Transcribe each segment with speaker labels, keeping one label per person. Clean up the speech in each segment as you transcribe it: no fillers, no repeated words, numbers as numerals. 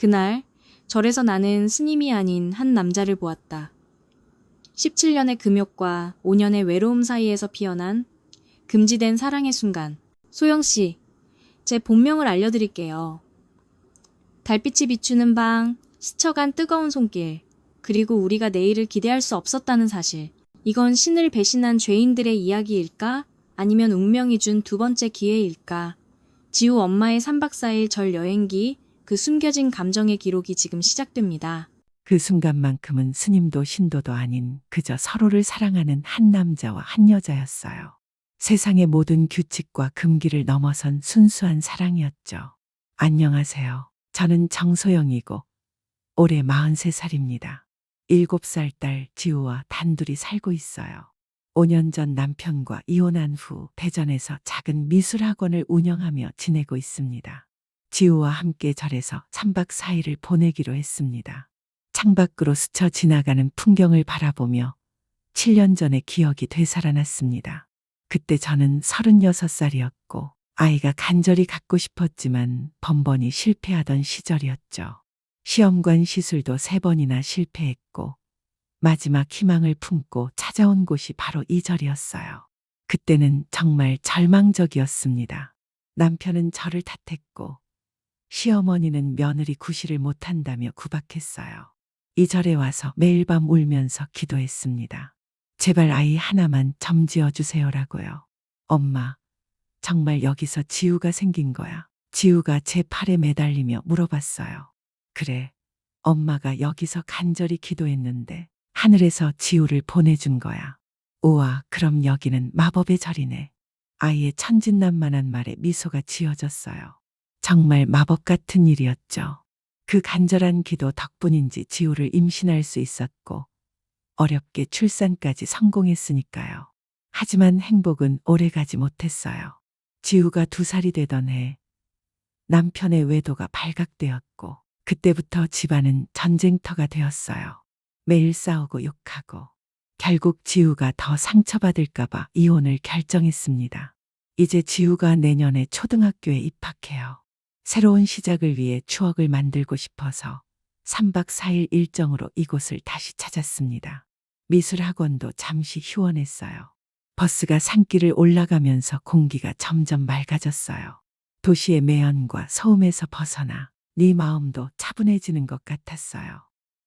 Speaker 1: 그날 절에서 나는 스님이 아닌 한 남자를 보았다. 17년의 금욕과 5년의 외로움 사이에서 피어난 금지된 사랑의 순간. 소영씨, 제 본명을 알려드릴게요. 달빛이 비추는 방, 스쳐간 뜨거운 손길, 그리고 우리가 내일을 기대할 수 없었다는 사실. 이건 신을 배신한 죄인들의 이야기일까? 아니면 운명이 준 두 번째 기회일까? 지우 엄마의 3박 4일 절 여행기, 그 숨겨진 감정의 기록이 지금 시작됩니다.
Speaker 2: 그 순간만큼은 스님도 신도도 아닌 그저 서로를 사랑하는 한 남자와 한 여자였어요. 세상의 모든 규칙과 금기를 넘어선 순수한 사랑이었죠. 안녕하세요. 저는 정소영이고 올해 43살입니다. 7살 딸 지우와 단둘이 살고 있어요. 5년 전 남편과 이혼한 후 대전에서 작은 미술학원을 운영하며 지내고 있습니다. 지우와 함께 절에서 3박 4일을 보내기로 했습니다. 창밖으로 스쳐 지나가는 풍경을 바라보며 7년 전의 기억이 되살아났습니다. 그때 저는 36살이었고 아이가 간절히 갖고 싶었지만 번번이 실패하던 시절이었죠. 시험관 시술도 3번이나 실패했고 마지막 희망을 품고 찾아온 곳이 바로 이 절이었어요. 그때는 정말 절망적이었습니다. 남편은 저를 탓했고 시어머니는 며느리 구실을 못한다며 구박했어요. 이 절에 와서 매일 밤 울면서 기도했습니다. 제발 아이 하나만 점지어 주세요라고요. 엄마, 정말 여기서 지우가 생긴 거야. 지우가 제 팔에 매달리며 물어봤어요. 그래, 엄마가 여기서 간절히 기도했는데 하늘에서 지우를 보내준 거야. 우와, 그럼 여기는 마법의 절이네. 아이의 천진난만한 말에 미소가 지어졌어요. 정말 마법 같은 일이었죠. 그 간절한 기도 덕분인지 지우를 임신할 수 있었고 어렵게 출산까지 성공했으니까요. 하지만 행복은 오래가지 못했어요. 지우가 2살이 되던 해 남편의 외도가 발각되었고 그때부터 집안은 전쟁터가 되었어요. 매일 싸우고 욕하고 결국 지우가 더 상처받을까봐 이혼을 결정했습니다. 이제 지우가 내년에 초등학교에 입학해요. 새로운 시작을 위해 추억을 만들고 싶어서 3박 4일 일정으로 이곳을 다시 찾았습니다. 미술학원도 잠시 휴원했어요. 버스가 산길을 올라가면서 공기가 점점 맑아졌어요. 도시의 매연과 소음에서 벗어나 네 마음도 차분해지는 것 같았어요.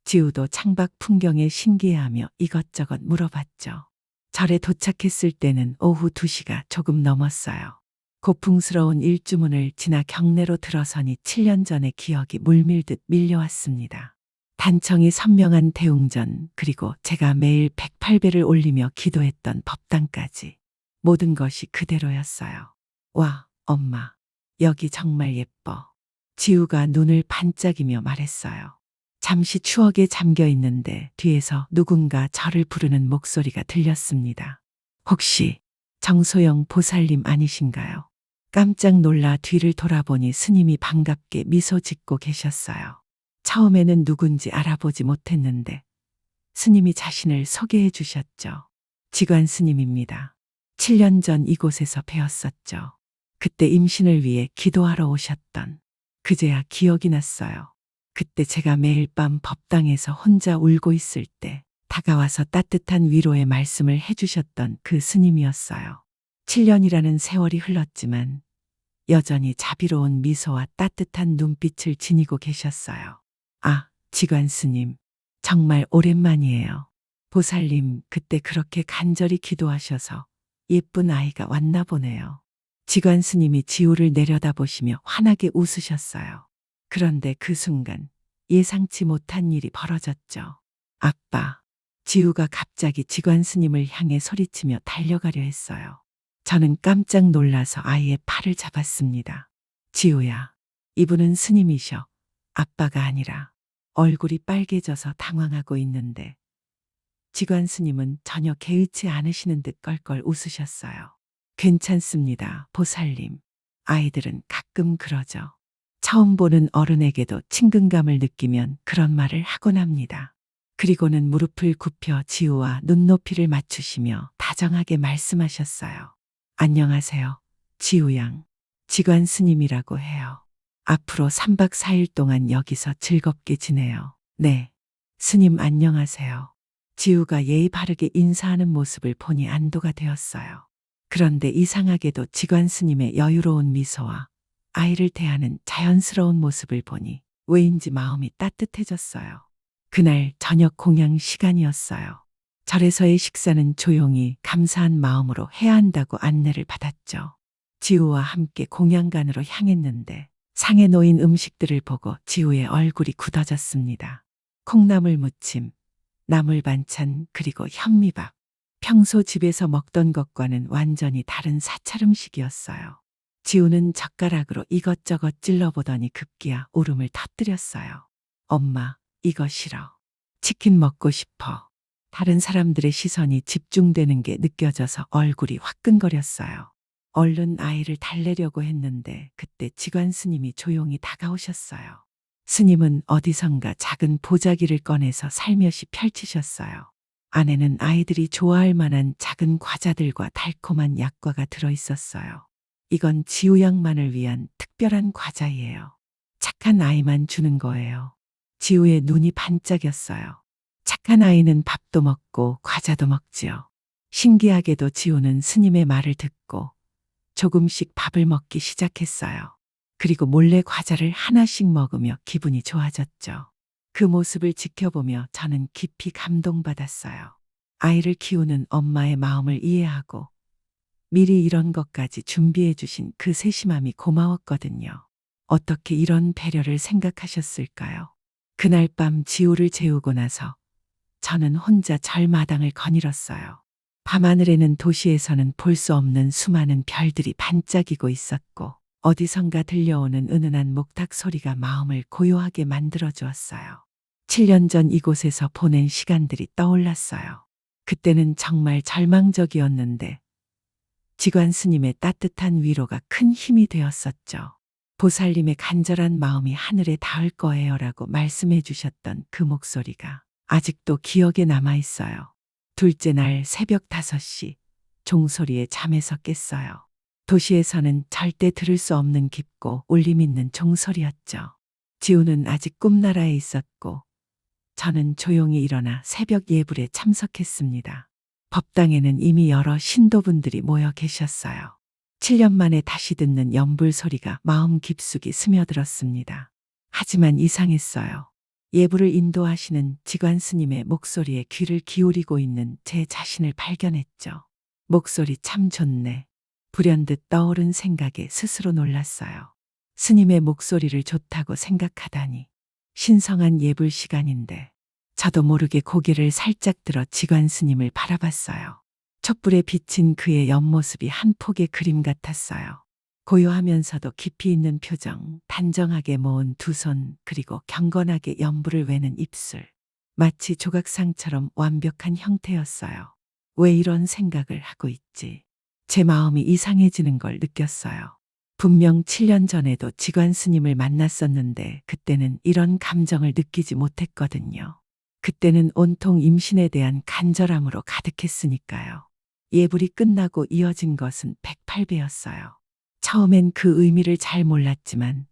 Speaker 2: 지우도 창밖 풍경에 신기해하며 이것저것 물어봤죠. 절에 도착했을 때는 오후 2시가 조금 넘었어요. 고풍스러운 일주문을 지나 경내로 들어서니 7년 전의 기억이 물밀듯 밀려왔습니다. 단청이 선명한 대웅전, 그리고 제가 매일 108배를 올리며 기도했던 법당까지 모든 것이 그대로였어요. 와, 엄마, 여기 정말 예뻐. 지우가 눈을 반짝이며 말했어요. 잠시 추억에 잠겨 있는데 뒤에서 누군가 저를 부르는 목소리가 들렸습니다. 혹시 정소영 보살님 아니신가요? 깜짝 놀라 뒤를 돌아보니 스님이 반갑게 미소 짓고 계셨어요. 처음에는 누군지 알아보지 못했는데 스님이 자신을 소개해 주셨죠. 지관 스님입니다. 7년 전 이곳에서 배웠었죠. 그때 임신을 위해 기도하러 오셨던. 그제야 기억이 났어요. 그때 제가 매일 밤 법당에서 혼자 울고 있을 때 다가와서 따뜻한 위로의 말씀을 해주셨던 그 스님이었어요. 7년이라는 세월이 흘렀지만 여전히 자비로운 미소와 따뜻한 눈빛을 지니고 계셨어요. 아, 지관 스님, 정말 오랜만이에요. 보살님, 그때 그렇게 간절히 기도하셔서 예쁜 아이가 왔나 보네요. 지관 스님이 지우를 내려다보시며 환하게 웃으셨어요. 그런데 그 순간 예상치 못한 일이 벌어졌죠. 아빠, 지우가 갑자기 지관 스님을 향해 소리치며 달려가려 했어요. 저는 깜짝 놀라서 아이의 팔을 잡았습니다. 지우야, 이분은 스님이셔. 아빠가 아니라. 얼굴이 빨개져서 당황하고 있는데 지관 스님은 전혀 개의치 않으시는 듯 껄껄 웃으셨어요. 괜찮습니다, 보살님. 아이들은 가끔 그러죠. 처음 보는 어른에게도 친근감을 느끼면 그런 말을 하곤 합니다. 그리고는 무릎을 굽혀 지우와 눈높이를 맞추시며 다정하게 말씀하셨어요. 안녕하세요, 지우 양. 지관 스님이라고 해요. 앞으로 3박 4일 동안 여기서 즐겁게 지내요. 네. 스님 안녕하세요. 지우가 예의 바르게 인사하는 모습을 보니 안도가 되었어요. 그런데 이상하게도 직관 스님의 여유로운 미소와 아이를 대하는 자연스러운 모습을 보니 왜인지 마음이 따뜻해졌어요. 그날 저녁 공양 시간이었어요. 절에서의 식사는 조용히 감사한 마음으로 해야 한다고 안내를 받았죠. 지우와 함께 공양관으로 향했는데 상에 놓인 음식들을 보고 지우의 얼굴이 굳어졌습니다. 콩나물 무침, 나물 반찬, 그리고 현미밥. 평소 집에서 먹던 것과는 완전히 다른 사찰 음식이었어요. 지우는 젓가락으로 이것저것 찔러보더니 급기야 울음을 터뜨렸어요. 엄마, 이거 싫어. 치킨 먹고 싶어. 다른 사람들의 시선이 집중되는 게 느껴져서 얼굴이 화끈거렸어요. 얼른 아이를 달래려고 했는데 그때 직관 스님이 조용히 다가오셨어요. 스님은 어디선가 작은 보자기를 꺼내서 살며시 펼치셨어요. 안에는 아이들이 좋아할 만한 작은 과자들과 달콤한 약과가 들어있었어요. 이건 지우 양만을 위한 특별한 과자예요. 착한 아이만 주는 거예요. 지우의 눈이 반짝였어요. 착한 아이는 밥도 먹고 과자도 먹지요. 신기하게도 지우는 스님의 말을 듣고 조금씩 밥을 먹기 시작했어요. 그리고 몰래 과자를 하나씩 먹으며 기분이 좋아졌죠. 그 모습을 지켜보며 저는 깊이 감동받았어요. 아이를 키우는 엄마의 마음을 이해하고 미리 이런 것까지 준비해 주신 그 세심함이 고마웠거든요. 어떻게 이런 배려를 생각하셨을까요? 그날 밤 지우를 재우고 나서 저는 혼자 절마당을 거닐었어요. 밤하늘에는 도시에서는 볼 수 없는 수많은 별들이 반짝이고 있었고 어디선가 들려오는 은은한 목탁 소리가 마음을 고요하게 만들어 주었어요. 7년 전 이곳에서 보낸 시간들이 떠올랐어요. 그때는 정말 절망적이었는데 직관 스님의 따뜻한 위로가 큰 힘이 되었었죠. 보살님의 간절한 마음이 하늘에 닿을 거예요라고 말씀해 주셨던 그 목소리가 아직도 기억에 남아 있어요. 둘째 날 새벽 5시 종소리에 잠에서 깼어요. 도시에서는 절대 들을 수 없는 깊고 울림 있는 종소리였죠. 지우는 아직 꿈나라에 있었고 저는 조용히 일어나 새벽 예불에 참석했습니다. 법당에는 이미 여러 신도분들이 모여 계셨어요. 7년 만에 다시 듣는 연불 소리가 마음 깊숙이 스며들었습니다. 하지만 이상했어요. 예불을 인도하시는 직관 스님의 목소리에 귀를 기울이고 있는 제 자신을 발견했죠. 목소리 참 좋네. 불현듯 떠오른 생각에 스스로 놀랐어요. 스님의 목소리를 좋다고 생각하다니. 신성한 예불 시간인데 저도 모르게 고개를 살짝 들어 직관 스님을 바라봤어요. 촛불에 비친 그의 옆모습이 한 폭의 그림 같았어요. 고요하면서도 깊이 있는 표정, 단정하게 모은 두 손, 그리고 경건하게 연불을 외는 입술. 마치 조각상처럼 완벽한 형태였어요. 왜 이런 생각을 하고 있지? 제 마음이 이상해지는 걸 느꼈어요. 분명 7년 전에도 직관 스님을 만났었는데 그때는 이런 감정을 느끼지 못했거든요. 그때는 온통 임신에 대한 간절함으로 가득했으니까요. 예불이 끝나고 이어진 것은 108배였어요. 처음엔 그 의미를 잘 몰랐지만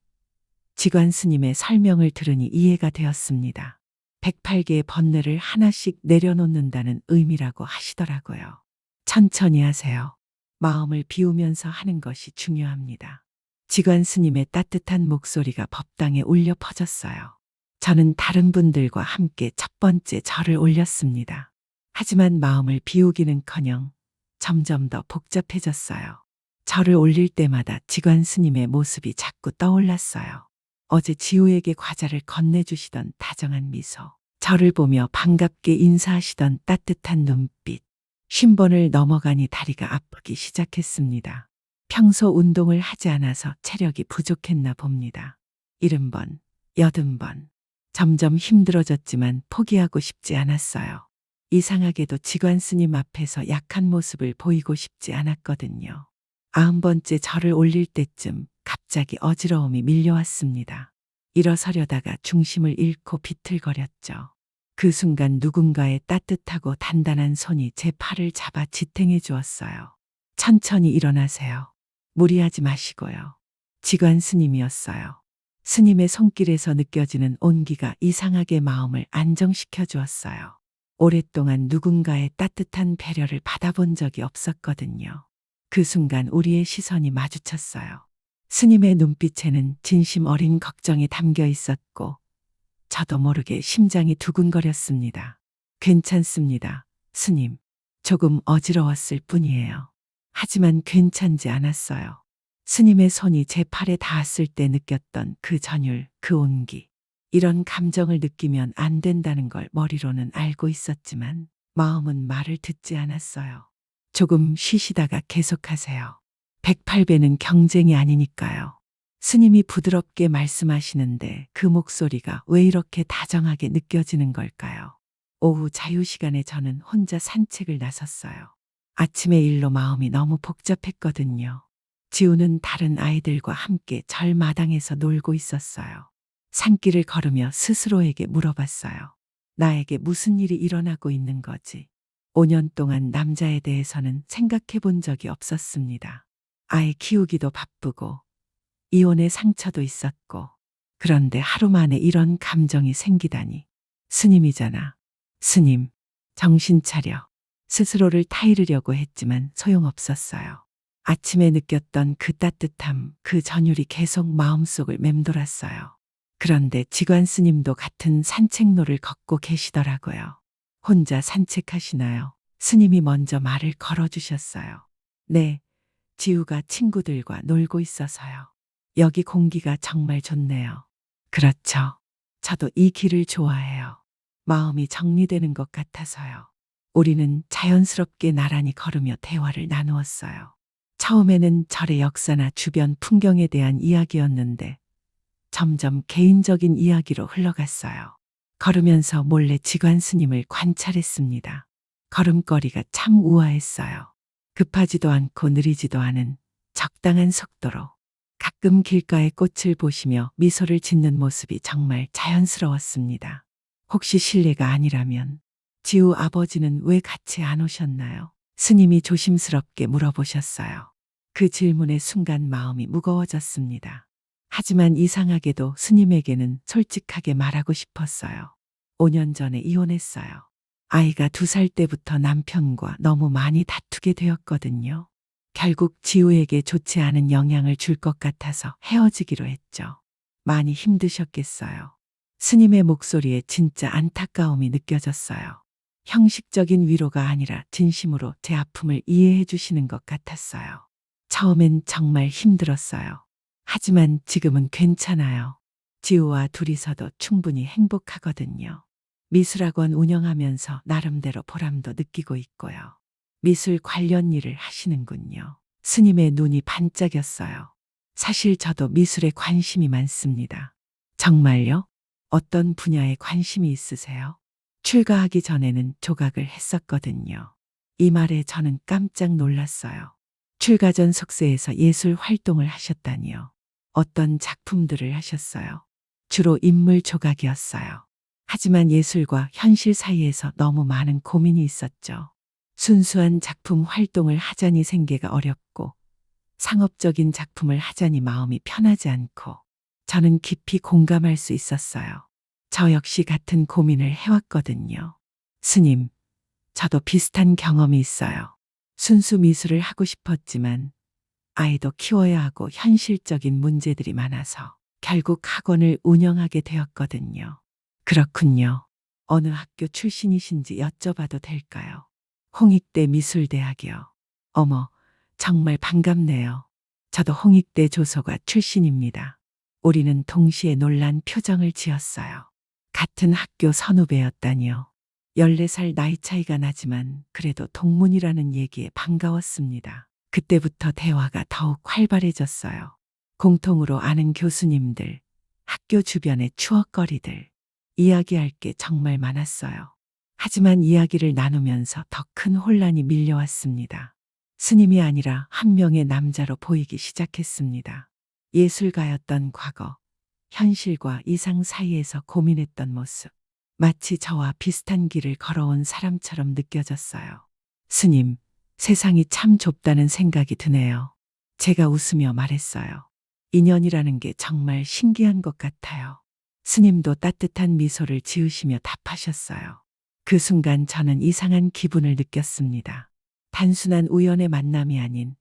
Speaker 2: 직관 스님의 설명을 들으니 이해가 되었습니다. 108개의 번뇌를 하나씩 내려놓는다는 의미라고 하시더라고요. 천천히 하세요. 마음을 비우면서 하는 것이 중요합니다. 직관 스님의 따뜻한 목소리가 법당에 울려 퍼졌어요. 저는 다른 분들과 함께 첫 번째 절을 올렸습니다. 하지만 마음을 비우기는커녕 점점 더 복잡해졌어요. 절을 올릴 때마다 직관 스님의 모습이 자꾸 떠올랐어요. 어제 지우에게 과자를 건네주시던 다정한 미소, 저를 보며 반갑게 인사하시던 따뜻한 눈빛. 50번을 넘어가니 다리가 아프기 시작했습니다. 평소 운동을 하지 않아서 체력이 부족했나 봅니다. 70번, 80번. 점점 힘들어졌지만 포기하고 싶지 않았어요. 이상하게도 직관 스님 앞에서 약한 모습을 보이고 싶지 않았거든요. 90번째 절을 올릴 때쯤 갑자기 어지러움이 밀려왔습니다. 일어서려다가 중심을 잃고 비틀거렸죠. 그 순간 누군가의 따뜻하고 단단한 손이 제 팔을 잡아 지탱해 주었어요. 천천히 일어나세요. 무리하지 마시고요. 직관 스님이었어요. 스님의 손길에서 느껴지는 온기가 이상하게 마음을 안정시켜 주었어요. 오랫동안 누군가의 따뜻한 배려를 받아본 적이 없었거든요. 그 순간 우리의 시선이 마주쳤어요. 스님의 눈빛에는 진심 어린 걱정이 담겨 있었고, 저도 모르게 심장이 두근거렸습니다. 괜찮습니다, 스님. 조금 어지러웠을 뿐이에요. 하지만 괜찮지 않았어요. 스님의 손이 제 팔에 닿았을 때 느꼈던 그 전율, 그 온기. 이런 감정을 느끼면 안 된다는 걸 머리로는 알고 있었지만 마음은 말을 듣지 않았어요. 조금 쉬시다가 계속하세요. 108배는 경쟁이 아니니까요. 스님이 부드럽게 말씀하시는데 그 목소리가 왜 이렇게 다정하게 느껴지는 걸까요? 오후 자유시간에 저는 혼자 산책을 나섰어요. 아침의 일로 마음이 너무 복잡했거든요. 지우는 다른 아이들과 함께 절마당에서 놀고 있었어요. 산길을 걸으며 스스로에게 물어봤어요. 나에게 무슨 일이 일어나고 있는 거지? 5년 동안 남자에 대해서는 생각해 본 적이 없었습니다. 아이 키우기도 바쁘고 이혼의 상처도 있었고, 그런데 하루 만에 이런 감정이 생기다니. 스님이잖아. 스님, 정신 차려. 스스로를 타이르려고 했지만 소용없었어요. 아침에 느꼈던 그 따뜻함, 그 전율이 계속 마음속을 맴돌았어요. 그런데 지관 스님도 같은 산책로를 걷고 계시더라고요. 혼자 산책하시나요? 스님이 먼저 말을 걸어주셨어요. 네, 지우가 친구들과 놀고 있어서요. 여기 공기가 정말 좋네요. 그렇죠. 저도 이 길을 좋아해요. 마음이 정리되는 것 같아서요. 우리는 자연스럽게 나란히 걸으며 대화를 나누었어요. 처음에는 절의 역사나 주변 풍경에 대한 이야기였는데 점점 개인적인 이야기로 흘러갔어요. 걸으면서 몰래 지관 스님을 관찰했습니다. 걸음걸이가 참 우아했어요. 급하지도 않고 느리지도 않은 적당한 속도로. 가끔 길가의 꽃을 보시며 미소를 짓는 모습이 정말 자연스러웠습니다. 혹시 실례가 아니라면 지우 아버지는 왜 같이 안 오셨나요? 스님이 조심스럽게 물어보셨어요. 그 질문의 순간 마음이 무거워졌습니다. 하지만 이상하게도 스님에게는 솔직하게 말하고 싶었어요. 5년 전에 이혼했어요. 아이가 2살 때부터 남편과 너무 많이 다투게 되었거든요. 결국 지우에게 좋지 않은 영향을 줄 것 같아서 헤어지기로 했죠. 많이 힘드셨겠어요. 스님의 목소리에 진짜 안타까움이 느껴졌어요. 형식적인 위로가 아니라 진심으로 제 아픔을 이해해 주시는 것 같았어요. 처음엔 정말 힘들었어요. 하지만 지금은 괜찮아요. 지우와 둘이서도 충분히 행복하거든요. 미술학원 운영하면서 나름대로 보람도 느끼고 있고요. 미술 관련 일을 하시는군요. 스님의 눈이 반짝였어요. 사실 저도 미술에 관심이 많습니다. 정말요? 어떤 분야에 관심이 있으세요? 출가하기 전에는 조각을 했었거든요. 이 말에 저는 깜짝 놀랐어요. 출가 전 속세에서 예술 활동을 하셨다니요. 어떤 작품들을 하셨어요? 주로 인물 조각이었어요. 하지만 예술과 현실 사이에서 너무 많은 고민이 있었죠. 순수한 작품 활동을 하자니 생계가 어렵고 상업적인 작품을 하자니 마음이 편하지 않고 저는 깊이 공감할 수 있었어요. 저 역시 같은 고민을 해왔거든요. 스님, 저도 비슷한 경험이 있어요. 순수 미술을 하고 싶었지만 아이도 키워야 하고 현실적인 문제들이 많아서 결국 학원을 운영하게 되었거든요. 그렇군요. 어느 학교 출신이신지 여쭤봐도 될까요? 홍익대 미술대학이요. 어머, 정말 반갑네요. 저도 홍익대 조소과 출신입니다. 우리는 동시에 놀란 표정을 지었어요. 같은 학교 선후배였다니요. 14살 나이 차이가 나지만 그래도 동문이라는 얘기에 반가웠습니다. 그때부터 대화가 더욱 활발해졌어요. 공통으로 아는 교수님들, 학교 주변의 추억거리들, 이야기할 게 정말 많았어요. 하지만 이야기를 나누면서 더 큰 혼란이 밀려왔습니다. 스님이 아니라 한 명의 남자로 보이기 시작했습니다. 예술가였던 과거, 현실과 이상 사이에서 고민했던 모습. 마치 저와 비슷한 길을 걸어온 사람처럼 느껴졌어요. 스님, 세상이 참 좁다는 생각이 드네요. 제가 웃으며 말했어요. 인연이라는 게 정말 신기한 것 같아요. 스님도 따뜻한 미소를 지으시며 답하셨어요. 그 순간 저는 이상한 기분을 느꼈습니다. 단순한 우연의 만남이 아닌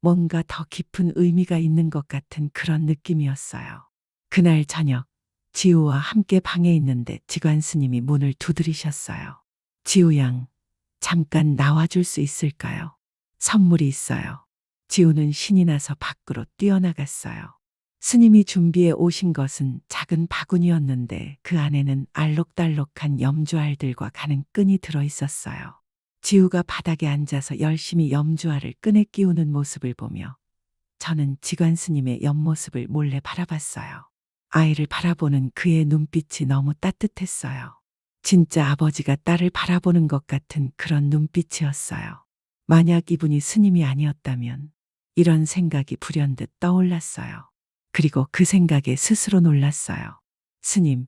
Speaker 2: 뭔가 더 깊은 의미가 있는 것 같은 그런 느낌이었어요. 그날 저녁, 지우와 함께 방에 있는데 지관 스님이 문을 두드리셨어요. 지우 양, 잠깐 나와줄 수 있을까요? 선물이 있어요. 지우는 신이 나서 밖으로 뛰어나갔어요. 스님이 준비해 오신 것은 작은 바구니였는데 그 안에는 알록달록한 염주알들과 가는 끈이 들어 있었어요. 지우가 바닥에 앉아서 열심히 염주알을 끈에 끼우는 모습을 보며 저는 지관 스님의 옆모습을 몰래 바라봤어요. 아이를 바라보는 그의 눈빛이 너무 따뜻했어요. 진짜 아버지가 딸을 바라보는 것 같은 그런 눈빛이었어요. 만약 이분이 스님이 아니었다면 이런 생각이 불현듯 떠올랐어요. 그리고 그 생각에 스스로 놀랐어요. 스님,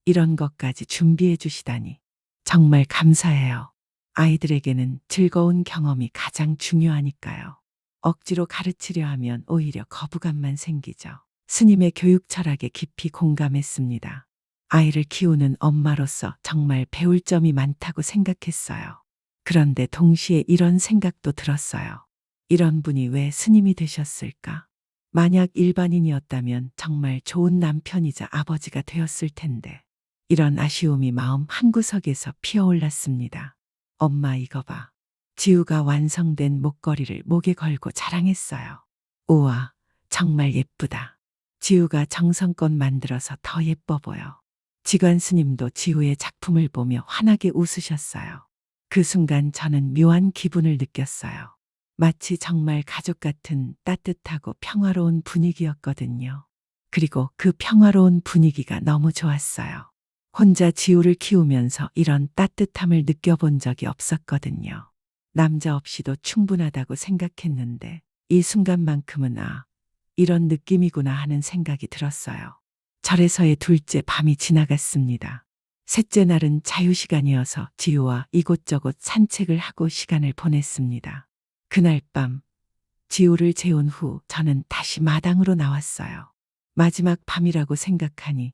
Speaker 2: 이런 것까지 준비해 주시다니 정말 감사해요. 아이들에게는 즐거운 경험이 가장 중요하니까요. 억지로 가르치려 하면 오히려 거부감만 생기죠. 스님의 교육 철학에 깊이 공감했습니다. 아이를 키우는 엄마로서 정말 배울 점이 많다고 생각했어요. 그런데 동시에 이런 생각도 들었어요. 이런 분이 왜 스님이 되셨을까? 만약 일반인이었다면 정말 좋은 남편이자 아버지가 되었을 텐데. 이런 아쉬움이 마음 한구석에서 피어올랐습니다. 엄마 이거 봐. 지우가 완성된 목걸이를 목에 걸고 자랑했어요. 우와, 정말 예쁘다. 지우가 정성껏 만들어서 더 예뻐 보여. 지관 스님도 지우의 작품을 보며 환하게 웃으셨어요. 그 순간 저는 묘한 기분을 느꼈어요. 마치 정말 가족 같은 따뜻하고 평화로운 분위기였거든요. 그리고 그 평화로운 분위기가 너무 좋았어요. 혼자 지우를 키우면서 이런 따뜻함을 느껴본 적이 없었거든요. 남자 없이도 충분하다고 생각했는데 이 순간만큼은 이런 느낌이구나 하는 생각이 들었어요. 절에서의 둘째 밤이 지나갔습니다. 셋째 날은 자유시간이어서 지우와 이곳저곳 산책을 하고 시간을 보냈습니다. 그날 밤 지우를 재운 후 저는 다시 마당으로 나왔어요. 마지막 밤이라고 생각하니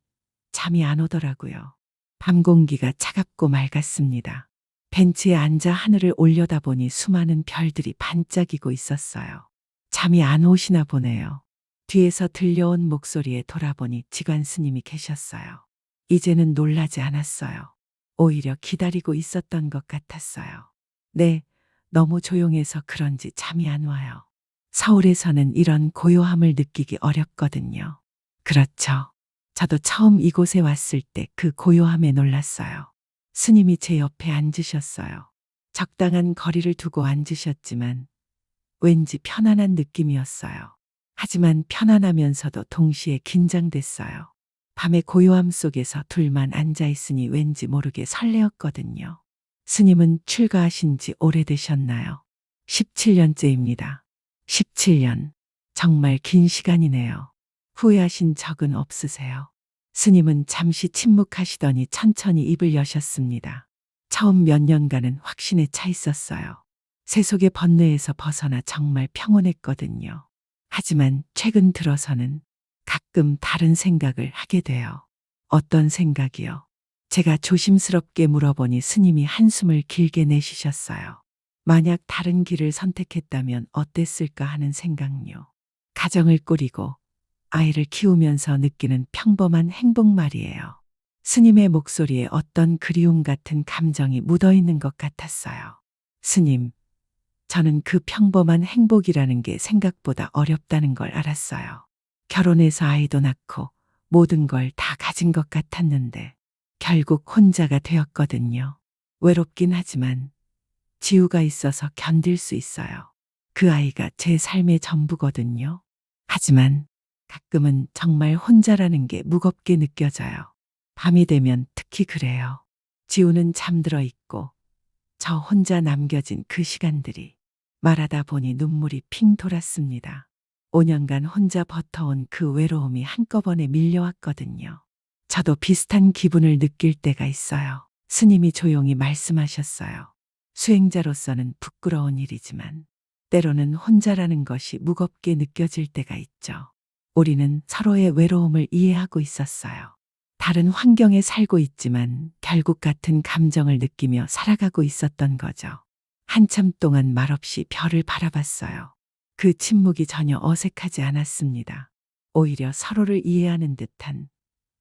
Speaker 2: 잠이 안 오더라고요. 밤 공기가 차갑고 맑았습니다. 벤치에 앉아 하늘을 올려다보니 수많은 별들이 반짝이고 있었어요. 잠이 안 오시나 보네요. 뒤에서 들려온 목소리에 돌아보니 지관 스님이 계셨어요. 이제는 놀라지 않았어요. 오히려 기다리고 있었던 것 같았어요. 네, 너무 조용해서 그런지 잠이 안 와요. 서울에서는 이런 고요함을 느끼기 어렵거든요. 그렇죠. 저도 처음 이곳에 왔을 때 그 고요함에 놀랐어요. 스님이 제 옆에 앉으셨어요. 적당한 거리를 두고 앉으셨지만 왠지 편안한 느낌이었어요. 하지만 편안하면서도 동시에 긴장됐어요. 밤의 고요함 속에서 둘만 앉아 있으니 왠지 모르게 설레었거든요. 스님은 출가하신 지 오래되셨나요? 17년째입니다. 17년. 정말 긴 시간이네요. 후회하신 적은 없으세요? 스님은 잠시 침묵하시더니 천천히 입을 여셨습니다. 처음 몇 년간은 확신에 차 있었어요. 세속의 번뇌에서 벗어나 정말 평온했거든요. 하지만 최근 들어서는 가끔 다른 생각을 하게 돼요. 어떤 생각이요? 제가 조심스럽게 물어보니 스님이 한숨을 길게 내쉬셨어요. 만약 다른 길을 선택했다면 어땠을까 하는 생각요. 가정을 꾸리고 아이를 키우면서 느끼는 평범한 행복 말이에요. 스님의 목소리에 어떤 그리움 같은 감정이 묻어있는 것 같았어요. 스님, 저는 그 평범한 행복이라는 게 생각보다 어렵다는 걸 알았어요. 결혼해서 아이도 낳고 모든 걸 다 가진 것 같았는데 결국 혼자가 되었거든요. 외롭긴 하지만 지우가 있어서 견딜 수 있어요. 그 아이가 제 삶의 전부거든요. 하지만 가끔은 정말 혼자라는 게 무겁게 느껴져요. 밤이 되면 특히 그래요. 지우는 잠들어 있고 저 혼자 남겨진 그 시간들이 말하다 보니 눈물이 핑 돌았습니다. 5년간 혼자 버텨온 그 외로움이 한꺼번에 밀려왔거든요. 저도 비슷한 기분을 느낄 때가 있어요. 스님이 조용히 말씀하셨어요. 수행자로서는 부끄러운 일이지만 때로는 혼자라는 것이 무겁게 느껴질 때가 있죠. 우리는 서로의 외로움을 이해하고 있었어요. 다른 환경에 살고 있지만 결국 같은 감정을 느끼며 살아가고 있었던 거죠. 한참 동안 말없이 별을 바라봤어요. 그 침묵이 전혀 어색하지 않았습니다. 오히려 서로를 이해하는 듯한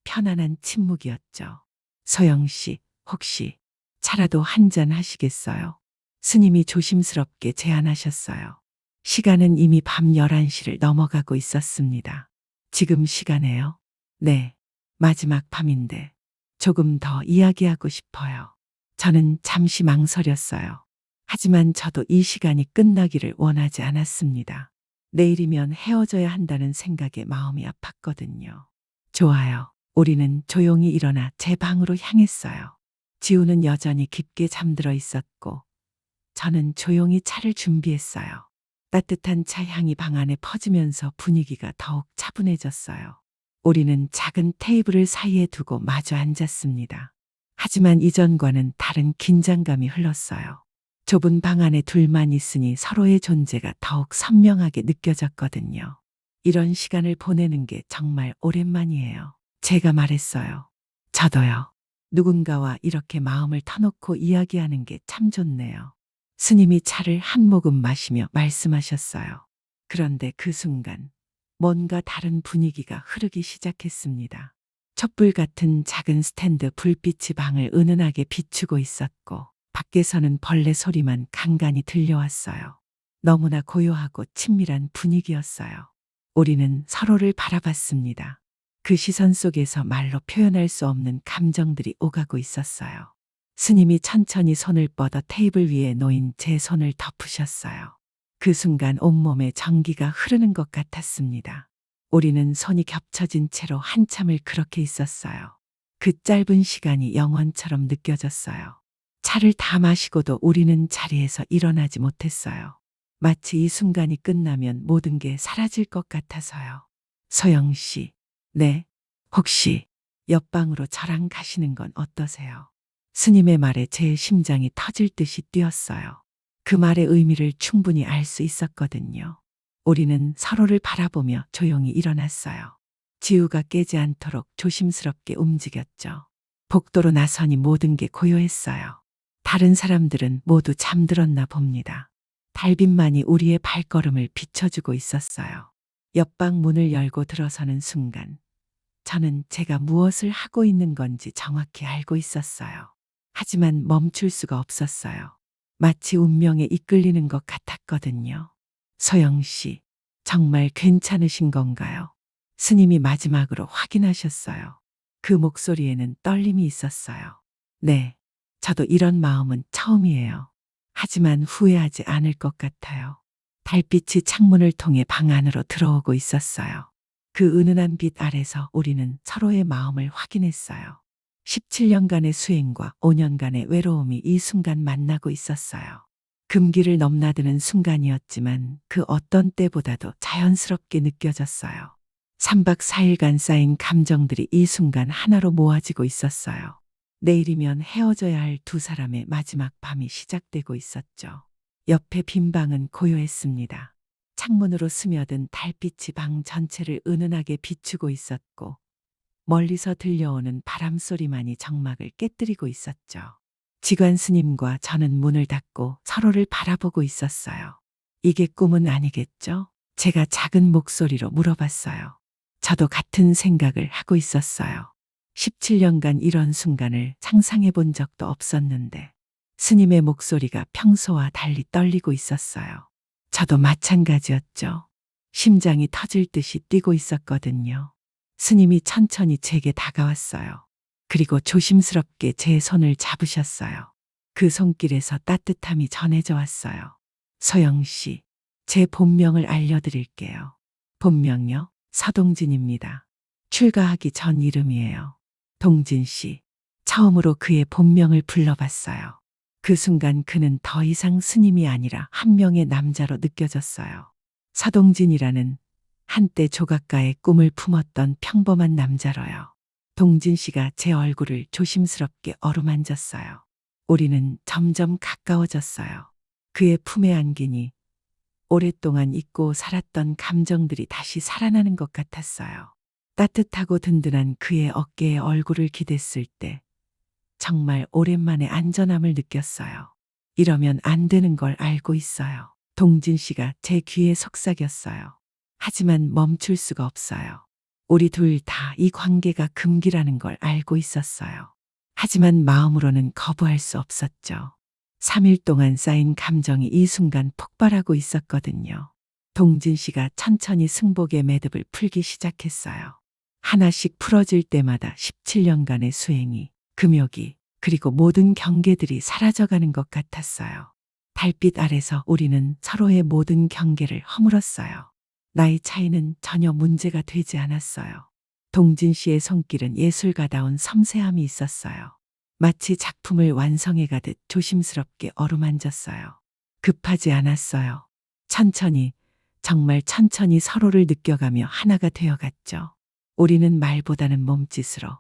Speaker 2: 편안한 침묵이었죠. 소영 씨, 혹시 차라도 한 잔 하시겠어요? 스님이 조심스럽게 제안하셨어요. 시간은 이미 밤 11시를 넘어가고 있었습니다. 지금 시간에요? 네, 마지막 밤인데 조금 더 이야기하고 싶어요. 저는 잠시 망설였어요. 하지만 저도 이 시간이 끝나기를 원하지 않았습니다. 내일이면 헤어져야 한다는 생각에 마음이 아팠거든요. 좋아요. 우리는 조용히 일어나 제 방으로 향했어요. 지우는 여전히 깊게 잠들어 있었고 저는 조용히 차를 준비했어요. 따뜻한 차 향이 방 안에 퍼지면서 분위기가 더욱 차분해졌어요. 우리는 작은 테이블을 사이에 두고 마주 앉았습니다. 하지만 이전과는 다른 긴장감이 흘렀어요. 좁은 방 안에 둘만 있으니 서로의 존재가 더욱 선명하게 느껴졌거든요. 이런 시간을 보내는 게 정말 오랜만이에요. 제가 말했어요. 저도요. 누군가와 이렇게 마음을 터놓고 이야기하는 게 참 좋네요. 스님이 차를 한 모금 마시며 말씀하셨어요. 그런데 그 순간 뭔가 다른 분위기가 흐르기 시작했습니다. 촛불 같은 작은 스탠드 불빛이 방을 은은하게 비추고 있었고 밖에서는 벌레 소리만 간간히 들려왔어요. 너무나 고요하고 친밀한 분위기였어요. 우리는 서로를 바라봤습니다. 그 시선 속에서 말로 표현할 수 없는 감정들이 오가고 있었어요. 스님이 천천히 손을 뻗어 테이블 위에 놓인 제 손을 덮으셨어요. 그 순간 온몸에 전기가 흐르는 것 같았습니다. 우리는 손이 겹쳐진 채로 한참을 그렇게 있었어요. 그 짧은 시간이 영원처럼 느껴졌어요. 차를 다 마시고도 우리는 자리에서 일어나지 못했어요. 마치 이 순간이 끝나면 모든 게 사라질 것 같아서요. 소영 씨, 네, 혹시 옆방으로 저랑 가시는 건 어떠세요? 스님의 말에 제 심장이 터질 듯이 뛰었어요. 그 말의 의미를 충분히 알 수 있었거든요. 우리는 서로를 바라보며 조용히 일어났어요. 지우가 깨지 않도록 조심스럽게 움직였죠. 복도로 나서니 모든 게 고요했어요. 다른 사람들은 모두 잠들었나 봅니다. 달빛만이 우리의 발걸음을 비춰주고 있었어요. 옆방 문을 열고 들어서는 순간 저는 제가 무엇을 하고 있는 건지 정확히 알고 있었어요. 하지만 멈출 수가 없었어요. 마치 운명에 이끌리는 것 같았거든요. 소영 씨, 정말 괜찮으신 건가요? 스님이 마지막으로 확인하셨어요. 그 목소리에는 떨림이 있었어요. 네, 저도 이런 마음은 처음이에요. 하지만 후회하지 않을 것 같아요. 달빛이 창문을 통해 방 안으로 들어오고 있었어요. 그 은은한 빛 아래서 우리는 서로의 마음을 확인했어요. 17년간의 수행과 5년간의 외로움이 이 순간 만나고 있었어요. 금기를 넘나드는 순간이었지만 그 어떤 때보다도 자연스럽게 느껴졌어요. 3박 4일간 쌓인 감정들이 이 순간 하나로 모아지고 있었어요. 내일이면 헤어져야 할 두 사람의 마지막 밤이 시작되고 있었죠. 옆에 빈 방은 고요했습니다. 창문으로 스며든 달빛이 방 전체를 은은하게 비추고 있었고 멀리서 들려오는 바람 소리만이 정막을 깨뜨리고 있었죠. 지관 스님과 저는 문을 닫고 서로를 바라보고 있었어요. 이게 꿈은 아니겠죠? 제가 작은 목소리로 물어봤어요. 저도 같은 생각을 하고 있었어요. 17년간 이런 순간을 상상해 본 적도 없었는데 스님의 목소리가 평소와 달리 떨리고 있었어요. 저도 마찬가지였죠. 심장이 터질 듯이 뛰고 있었거든요. 스님이 천천히 제게 다가왔어요. 그리고 조심스럽게 제 손을 잡으셨어요. 그 손길에서 따뜻함이 전해져 왔어요. 소영 씨, 제 본명을 알려드릴게요. 본명요? 서동진입니다. 출가하기 전 이름이에요. 동진 씨, 처음으로 그의 본명을 불러봤어요. 그 순간 그는 더 이상 스님이 아니라 한 명의 남자로 느껴졌어요. 서동진이라는 한때 조각가의 꿈을 품었던 평범한 남자로요. 동진 씨가 제 얼굴을 조심스럽게 어루만졌어요. 우리는 점점 가까워졌어요. 그의 품에 안기니 오랫동안 잊고 살았던 감정들이 다시 살아나는 것 같았어요. 따뜻하고 든든한 그의 어깨에 얼굴을 기댔을 때 정말 오랜만에 안전함을 느꼈어요. 이러면 안 되는 걸 알고 있어요. 동진 씨가 제 귀에 속삭였어요. 하지만 멈출 수가 없어요. 우리 둘 다 이 관계가 금기라는 걸 알고 있었어요. 하지만 마음으로는 거부할 수 없었죠. 3일 동안 쌓인 감정이 이 순간 폭발하고 있었거든요. 동진 씨가 천천히 승복의 매듭을 풀기 시작했어요. 하나씩 풀어질 때마다 17년간의 수행이, 금욕이, 그리고 모든 경계들이 사라져가는 것 같았어요. 달빛 아래서 우리는 서로의 모든 경계를 허물었어요. 나이 차이는 전혀 문제가 되지 않았어요. 동진 씨의 손길은 예술가다운 섬세함이 있었어요. 마치 작품을 완성해 가듯 조심스럽게 어루만졌어요. 급하지 않았어요. 천천히, 정말 천천히 서로를 느껴가며 하나가 되어갔죠. 우리는 말보다는 몸짓으로,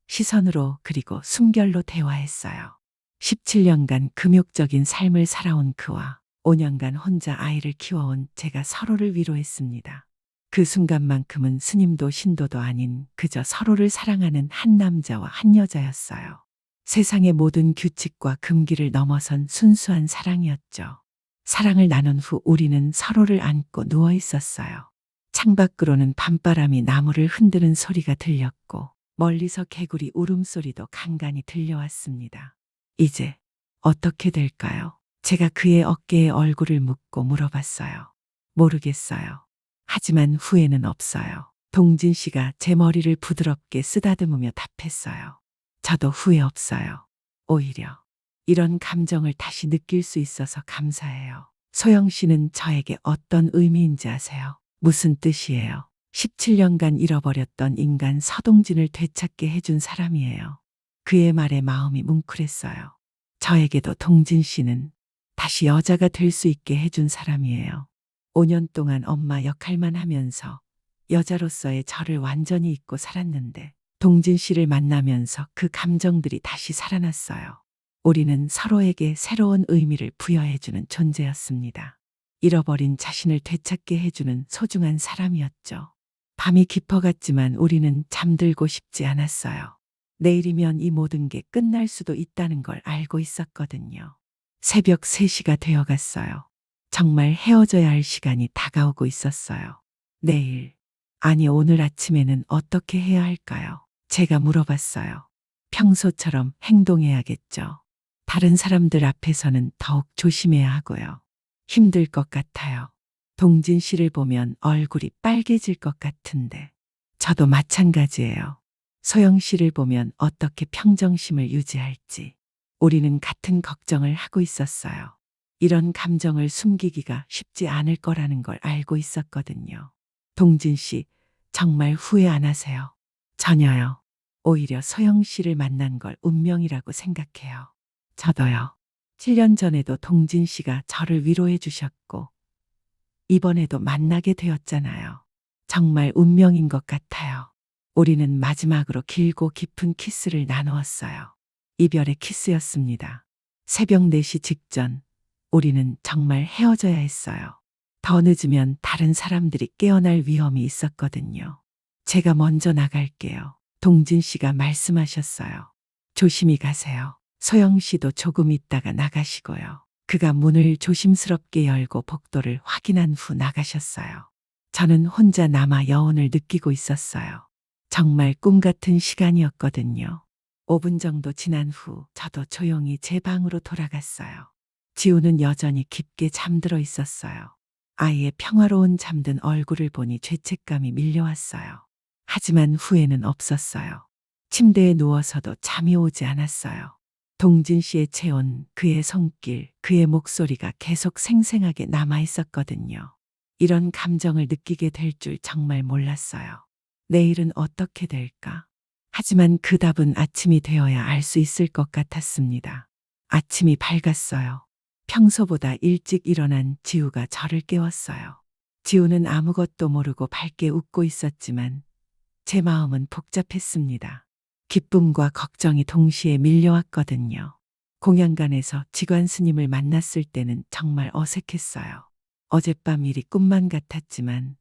Speaker 2: 시선으로 그리고 숨결로 대화했어요. 17년간 금욕적인 삶을 살아온 그와 5년간 혼자 아이를 키워온 제가 서로를 위로했습니다. 그 순간만큼은 스님도 신도도 아닌 그저 서로를 사랑하는 한 남자와 한 여자였어요. 세상의 모든 규칙과 금기를 넘어선 순수한 사랑이었죠. 사랑을 나눈 후 우리는 서로를 안고 누워 있었어요. 창밖으로는 밤바람이 나무를 흔드는 소리가 들렸고 멀리서 개구리 울음소리도 간간히 들려왔습니다. 이제 어떻게 될까요? 제가 그의 어깨에 얼굴을 묻고 물어봤어요. 모르겠어요. 하지만 후회는 없어요. 동진 씨가 제 머리를 부드럽게 쓰다듬으며 답했어요. 저도 후회 없어요. 오히려 이런 감정을 다시 느낄 수 있어서 감사해요. 소영 씨는 저에게 어떤 의미인지 아세요? 무슨 뜻이에요? 17년간 잃어버렸던 인간 서동진을 되찾게 해준 사람이에요. 그의 말에 마음이 뭉클했어요. 저에게도 동진 씨는 다시 여자가 될 수 있게 해준 사람이에요. 5년 동안 엄마 역할만 하면서 여자로서의 저를 완전히 잊고 살았는데 동진 씨를 만나면서 그 감정들이 다시 살아났어요. 우리는 서로에게 새로운 의미를 부여해주는 존재였습니다. 잃어버린 자신을 되찾게 해주는 소중한 사람이었죠. 밤이 깊어갔지만 우리는 잠들고 싶지 않았어요. 내일이면 이 모든 게 끝날 수도 있다는 걸 알고 있었거든요. 새벽 3시가 되어갔어요. 정말 헤어져야 할 시간이 다가오고 있었어요. 내일, 아니 오늘 아침에는 어떻게 해야 할까요? 제가 물어봤어요. 평소처럼 행동해야겠죠. 다른 사람들 앞에서는 더욱 조심해야 하고요. 힘들 것 같아요. 동진 씨를 보면 얼굴이 빨개질 것 같은데 저도 마찬가지예요. 소영 씨를 보면 어떻게 평정심을 유지할지 우리는 같은 걱정을 하고 있었어요. 이런 감정을 숨기기가 쉽지 않을 거라는 걸 알고 있었거든요. 동진 씨, 정말 후회 안 하세요? 전혀요. 오히려 소영 씨를 만난 걸 운명이라고 생각해요. 저도요. 7년 전에도 동진 씨가 저를 위로해 주셨고 이번에도 만나게 되었잖아요. 정말 운명인 것 같아요. 우리는 마지막으로 길고 깊은 키스를 나누었어요. 이별의 키스였습니다. 새벽 4시 직전 우리는 정말 헤어져야 했어요. 더 늦으면 다른 사람들이 깨어날 위험이 있었거든요. 제가 먼저 나갈게요. 동진 씨가 말씀하셨어요. 조심히 가세요. 소영 씨도 조금 있다가 나가시고요. 그가 문을 조심스럽게 열고 복도를 확인한 후 나가셨어요. 저는 혼자 남아 여운을 느끼고 있었어요. 정말 꿈 같은 시간이었거든요. 5분 정도 지난 후 저도 조용히 제 방으로 돌아갔어요. 지우는 여전히 깊게 잠들어 있었어요. 아이의 평화로운 잠든 얼굴을 보니 죄책감이 밀려왔어요. 하지만 후회는 없었어요. 침대에 누워서도 잠이 오지 않았어요. 동진 씨의 체온, 그의 손길, 그의 목소리가 계속 생생하게 남아 있었거든요. 이런 감정을 느끼게 될 줄 정말 몰랐어요. 내일은 어떻게 될까? 하지만 그 답은 아침이 되어야 알 수 있을 것 같았습니다. 아침이 밝았어요. 평소보다 일찍 일어난 지우가 저를 깨웠어요. 지우는 아무것도 모르고 밝게 웃고 있었지만 제 마음은 복잡했습니다. 기쁨과 걱정이 동시에 밀려왔거든요. 공양간에서 직관 스님을 만났을 때는 정말 어색했어요. 어젯밤 일이 꿈만 같았지만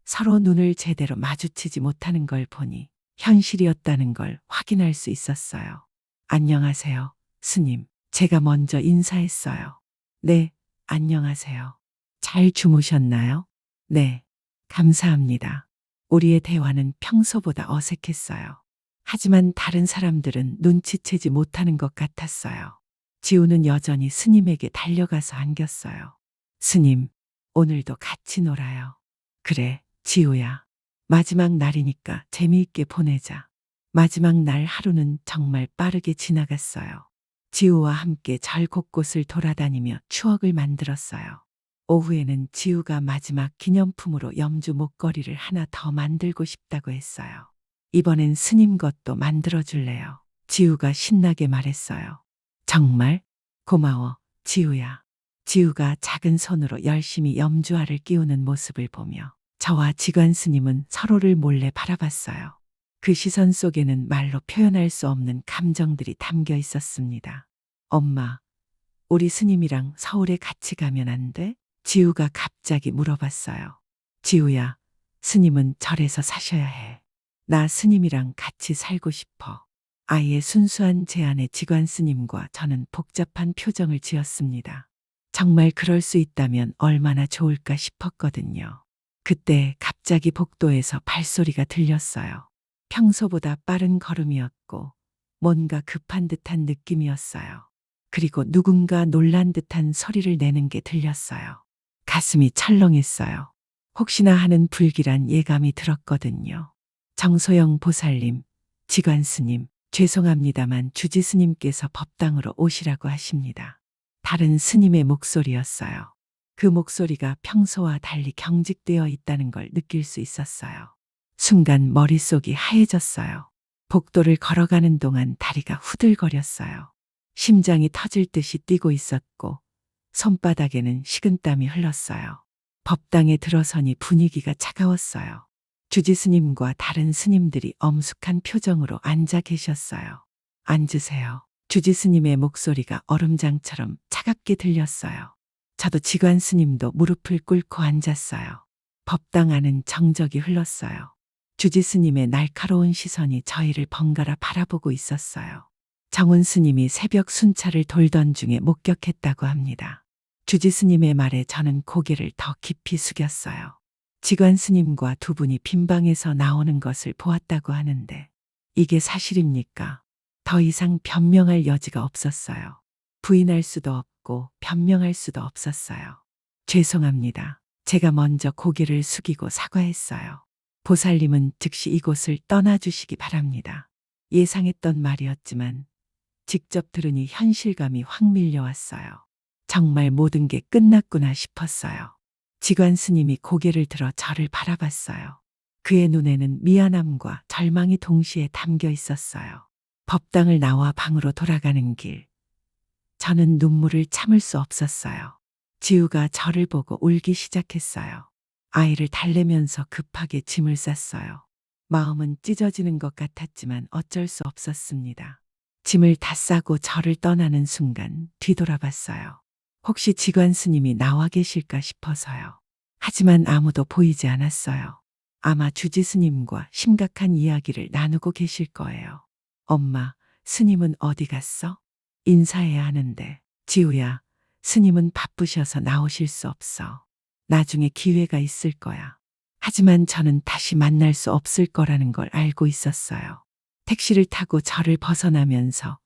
Speaker 2: 서로 눈을 제대로 마주치지 못하는 걸 보니 현실이었다는 걸 확인할 수 있었어요. 안녕하세요, 스님. 제가 먼저 인사했어요. 네, 안녕하세요. 잘 주무셨나요? 네, 감사합니다. 우리의 대화는 평소보다 어색했어요. 하지만 다른 사람들은 눈치채지 못하는 것 같았어요. 지우는 여전히 스님에게 달려가서 안겼어요. 스님, 오늘도 같이 놀아요. 그래, 지우야. 마지막 날이니까 재미있게 보내자. 마지막 날 하루는 정말 빠르게 지나갔어요. 지우와 함께 절 곳곳을 돌아다니며 추억을 만들었어요. 오후에는 지우가 마지막 기념품으로 염주 목걸이를 하나 더 만들고 싶다고 했어요. 이번엔 스님 것도 만들어줄래요? 지우가 신나게 말했어요. 정말? 고마워, 지우야. 지우가 작은 손으로 열심히 염주알을 끼우는 모습을 보며 저와 지관 스님은 서로를 몰래 바라봤어요. 그 시선 속에는 말로 표현할 수 없는 감정들이 담겨 있었습니다. 엄마, 우리 스님이랑 서울에 같이 가면 안 돼? 지우가 갑자기 물어봤어요. 지우야, 스님은 절에서 사셔야 해. 나 스님이랑 같이 살고 싶어. 아이의 순수한 제안에 지관 스님과 저는 복잡한 표정을 지었습니다. 정말 그럴 수 있다면 얼마나 좋을까 싶었거든요. 그때 갑자기 복도에서 발소리가 들렸어요. 평소보다 빠른 걸음이었고 뭔가 급한 듯한 느낌이었어요. 그리고 누군가 놀란 듯한 소리를 내는 게 들렸어요. 가슴이 철렁했어요. 혹시나 하는 불길한 예감이 들었거든요. 정소영 보살님, 지관 스님, 죄송합니다만 주지 스님께서 법당으로 오시라고 하십니다. 다른 스님의 목소리였어요. 그 목소리가 평소와 달리 경직되어 있다는 걸 느낄 수 있었어요. 순간 머릿속이 하얘졌어요. 복도를 걸어가는 동안 다리가 후들거렸어요. 심장이 터질 듯이 뛰고 있었고 손바닥에는 식은땀이 흘렀어요. 법당에 들어서니 분위기가 차가웠어요. 주지 스님과 다른 스님들이 엄숙한 표정으로 앉아 계셨어요. 앉으세요. 주지 스님의 목소리가 얼음장처럼 차갑게 들렸어요. 저도 지관 스님도 무릎을 꿇고 앉았어요. 법당 안은 정적이 흘렀어요. 주지 스님의 날카로운 시선이 저희를 번갈아 바라보고 있었어요. 정훈 스님이 새벽 순찰을 돌던 중에 목격했다고 합니다. 주지 스님의 말에 저는 고개를 더 깊이 숙였어요. 지관 스님과 두 분이 빈방에서 나오는 것을 보았다고 하는데 이게 사실입니까? 더 이상 변명할 여지가 없었어요. 부인할 수도 없고 변명할 수도 없었어요. 죄송합니다. 제가 먼저 고개를 숙이고 사과했어요. 보살님은 즉시 이곳을 떠나주시기 바랍니다. 예상했던 말이었지만 직접 들으니 현실감이 확 밀려왔어요. 정말 모든 게 끝났구나 싶었어요. 지관 스님이 고개를 들어 저를 바라봤어요. 그의 눈에는 미안함과 절망이 동시에 담겨 있었어요. 법당을 나와 방으로 돌아가는 길. 저는 눈물을 참을 수 없었어요. 지우가 저를 보고 울기 시작했어요. 아이를 달래면서 급하게 짐을 쌌어요. 마음은 찢어지는 것 같았지만 어쩔 수 없었습니다. 짐을 다 싸고 저를 떠나는 순간 뒤돌아봤어요. 혹시 지관 스님이 나와 계실까 싶어서요. 하지만 아무도 보이지 않았어요. 아마 주지 스님과 심각한 이야기를 나누고 계실 거예요. 엄마, 스님은 어디 갔어? 인사해야 하는데. 지우야, 스님은 바쁘셔서 나오실 수 없어. 나중에 기회가 있을 거야. 하지만 저는 다시 만날 수 없을 거라는 걸 알고 있었어요. 택시를 타고 절을 벗어나면서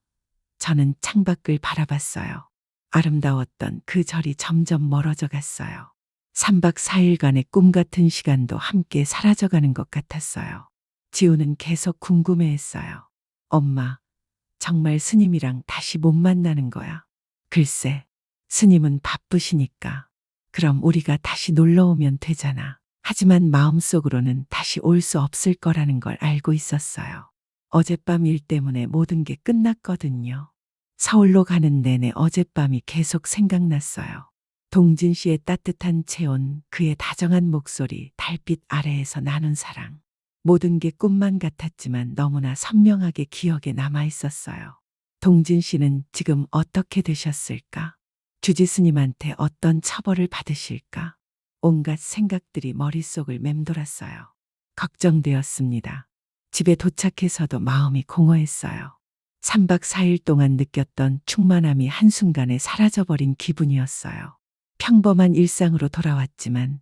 Speaker 2: 저는 창밖을 바라봤어요. 아름다웠던 그 절이 점점 멀어져 갔어요. 3박 4일간의 꿈 같은 시간도 함께 사라져가는 것 같았어요. 지우는 계속 궁금해했어요. 엄마, 정말 스님이랑 다시 못 만나는 거야? 글쎄, 스님은 바쁘시니까. 그럼 우리가 다시 놀러 오면 되잖아. 하지만 마음속으로는 다시 올 수 없을 거라는 걸 알고 있었어요. 어젯밤 일 때문에 모든 게 끝났거든요. 서울로 가는 내내 어젯밤이 계속 생각났어요. 동진 씨의 따뜻한 체온, 그의 다정한 목소리, 달빛 아래에서 나눈 사랑. 모든 게 꿈만 같았지만 너무나 선명하게 기억에 남아 있었어요. 동진 씨는 지금 어떻게 되셨을까? 주지 스님한테 어떤 처벌을 받으실까? 온갖 생각들이 머릿속을 맴돌았어요. 걱정되었습니다. 집에 도착해서도 마음이 공허했어요. 3박 4일 동안 느꼈던 충만함이 한순간에 사라져버린 기분이었어요. 평범한 일상으로 돌아왔지만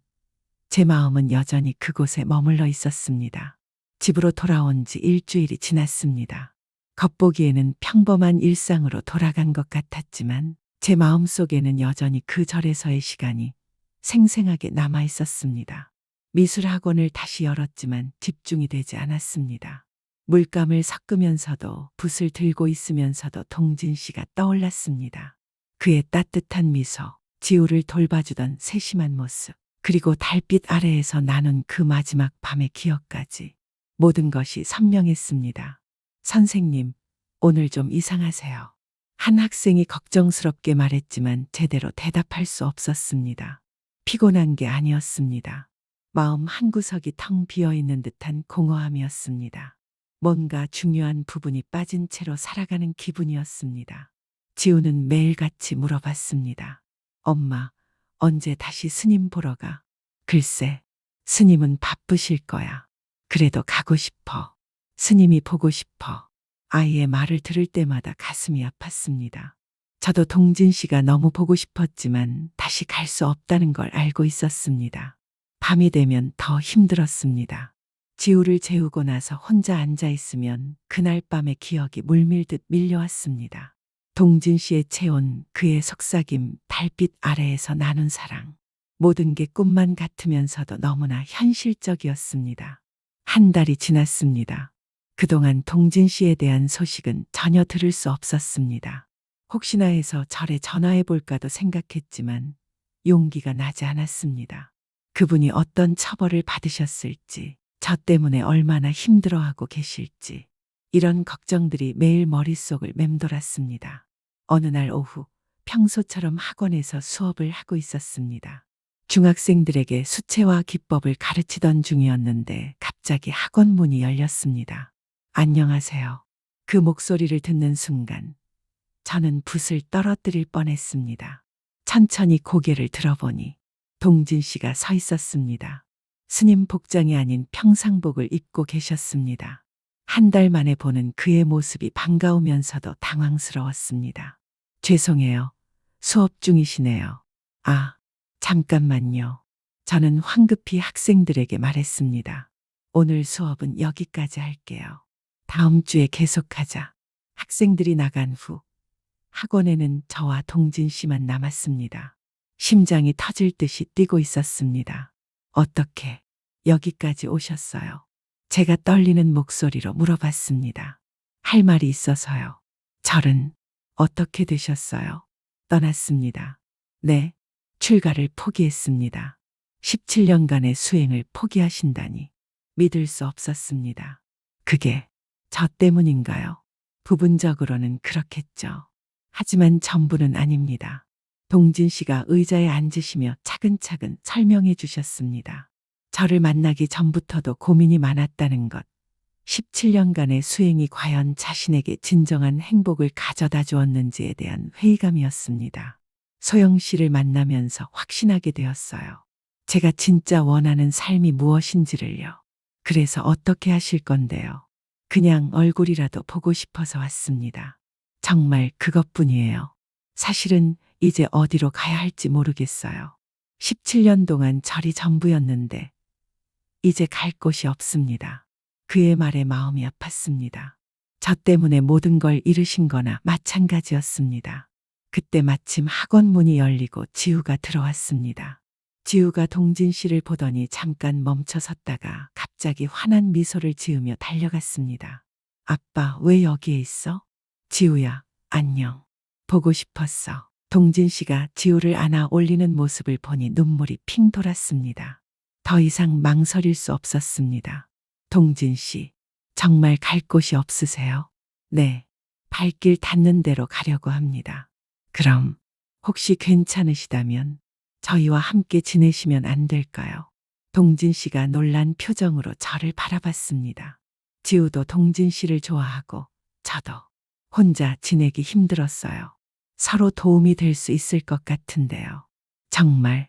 Speaker 2: 제 마음은 여전히 그곳에 머물러 있었습니다. 집으로 돌아온 지 일주일이 지났습니다. 겉보기에는 평범한 일상으로 돌아간 것 같았지만 제 마음속에는 여전히 그 절에서의 시간이 생생하게 남아 있었습니다. 미술학원을 다시 열었지만 집중이 되지 않았습니다. 물감을 섞으면서도 붓을 들고 있으면서도 동진 씨가 떠올랐습니다. 그의 따뜻한 미소, 지우를 돌봐주던 세심한 모습, 그리고 달빛 아래에서 나눈 그 마지막 밤의 기억까지 모든 것이 선명했습니다. 선생님, 오늘 좀 이상하세요. 한 학생이 걱정스럽게 말했지만 제대로 대답할 수 없었습니다. 피곤한 게 아니었습니다. 마음 한구석이 텅 비어 있는 듯한 공허함이었습니다. 뭔가 중요한 부분이 빠진 채로 살아가는 기분이었습니다. 지우는 매일같이 물어봤습니다. 엄마, 언제 다시 스님 보러 가? 글쎄, 스님은 바쁘실 거야. 그래도 가고 싶어. 스님이 보고 싶어. 아이의 말을 들을 때마다 가슴이 아팠습니다. 저도 동진 씨가 너무 보고 싶었지만 다시 갈 수 없다는 걸 알고 있었습니다. 밤이 되면 더 힘들었습니다. 지우를 재우고 나서 혼자 앉아 있으면 그날 밤의 기억이 물밀듯 밀려왔습니다. 동진 씨의 체온, 그의 속삭임, 달빛 아래에서 나눈 사랑. 모든 게 꿈만 같으면서도 너무나 현실적이었습니다. 한 달이 지났습니다. 그동안 동진 씨에 대한 소식은 전혀 들을 수 없었습니다. 혹시나 해서 절에 전화해 볼까도 생각했지만 용기가 나지 않았습니다. 그분이 어떤 처벌을 받으셨을지, 저 때문에 얼마나 힘들어하고 계실지, 이런 걱정들이 매일 머릿속을 맴돌았습니다. 어느 날 오후, 평소처럼 학원에서 수업을 하고 있었습니다. 중학생들에게 수채화 기법을 가르치던 중이었는데 갑자기 학원 문이 열렸습니다. 안녕하세요. 그 목소리를 듣는 순간 저는 붓을 떨어뜨릴 뻔했습니다. 천천히 고개를 들어보니 동진 씨가 서 있었습니다. 스님 복장이 아닌 평상복을 입고 계셨습니다. 한 달 만에 보는 그의 모습이 반가우면서도 당황스러웠습니다. 죄송해요. 수업 중이시네요. 아, 잠깐만요. 저는 황급히 학생들에게 말했습니다. 오늘 수업은 여기까지 할게요. 다음 주에 계속하자. 학생들이 나간 후 학원에는 저와 동진 씨만 남았습니다. 심장이 터질 듯이 뛰고 있었습니다. 어떻게 여기까지 오셨어요? 제가 떨리는 목소리로 물어봤습니다. 할 말이 있어서요. 절은 어떻게 되셨어요? 떠났습니다. 네, 출가를 포기했습니다. 17년간의 수행을 포기하신다니 믿을 수 없었습니다. 그게 저 때문인가요? 부분적으로는 그렇겠죠. 하지만 전부는 아닙니다. 동진 씨가 의자에 앉으시며 차근차근 설명해 주셨습니다. 저를 만나기 전부터도 고민이 많았다는 것. 17년간의 수행이 과연 자신에게 진정한 행복을 가져다 주었는지에 대한 회의감이었습니다. 소영 씨를 만나면서 확신하게 되었어요. 제가 진짜 원하는 삶이 무엇인지를요. 그래서 어떻게 하실 건데요? 그냥 얼굴이라도 보고 싶어서 왔습니다. 정말 그것뿐이에요. 사실은 이제 어디로 가야 할지 모르겠어요. 17년 동안 절이 전부였는데 이제 갈 곳이 없습니다. 그의 말에 마음이 아팠습니다. 저 때문에 모든 걸 잃으신 거나 마찬가지였습니다. 그때 마침 학원 문이 열리고 지우가 들어왔습니다. 지우가 동진 씨를 보더니 잠깐 멈춰 섰다가 갑자기 환한 미소를 지으며 달려갔습니다. 아빠, 왜 여기에 있어? 지우야, 안녕. 보고 싶었어. 동진 씨가 지우를 안아 올리는 모습을 보니 눈물이 핑 돌았습니다. 더 이상 망설일 수 없었습니다. 동진 씨, 정말 갈 곳이 없으세요? 네, 발길 닿는 대로 가려고 합니다. 그럼 혹시 괜찮으시다면 저희와 함께 지내시면 안 될까요? 동진 씨가 놀란 표정으로 저를 바라봤습니다. 지우도 동진 씨를 좋아하고 저도 혼자 지내기 힘들었어요. 서로 도움이 될 수 있을 것 같은데요. 정말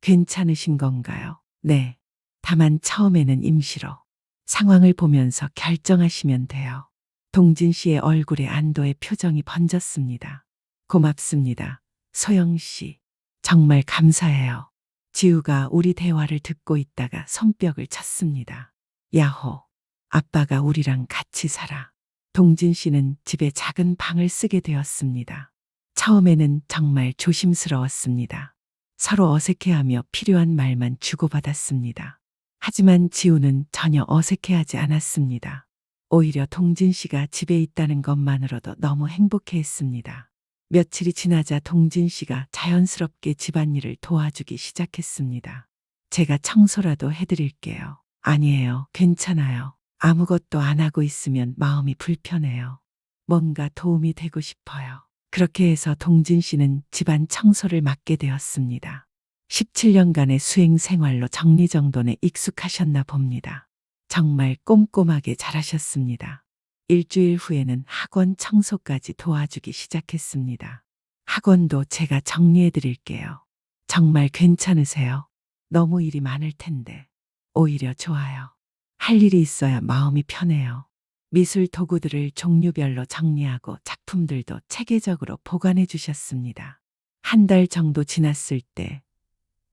Speaker 2: 괜찮으신 건가요? 네. 다만 처음에는 임시로. 상황을 보면서 결정하시면 돼요. 동진 씨의 얼굴에 안도의 표정이 번졌습니다. 고맙습니다. 소영 씨. 정말 감사해요. 지우가 우리 대화를 듣고 있다가 손뼉을 쳤습니다. 야호. 아빠가 우리랑 같이 살아. 동진 씨는 집에 작은 방을 쓰게 되었습니다. 처음에는 정말 조심스러웠습니다. 서로 어색해하며 필요한 말만 주고받았습니다. 하지만 지우는 전혀 어색해하지 않았습니다. 오히려 동진 씨가 집에 있다는 것만으로도 너무 행복해했습니다. 며칠이 지나자 동진 씨가 자연스럽게 집안일을 도와주기 시작했습니다. 제가 청소라도 해드릴게요. 아니에요. 괜찮아요. 아무것도 안 하고 있으면 마음이 불편해요. 뭔가 도움이 되고 싶어요. 그렇게 해서 동진 씨는 집안 청소를 맡게 되었습니다. 17년간의 수행 생활로 정리정돈에 익숙하셨나 봅니다. 정말 꼼꼼하게 잘하셨습니다. 일주일 후에는 학원 청소까지 도와주기 시작했습니다. 학원도 제가 정리해 드릴게요. 정말 괜찮으세요? 너무 일이 많을 텐데. 오히려 좋아요. 할 일이 있어야 마음이 편해요. 미술 도구들을 종류별로 정리하고 작품들도 체계적으로 보관해 주셨습니다. 한 달 정도 지났을 때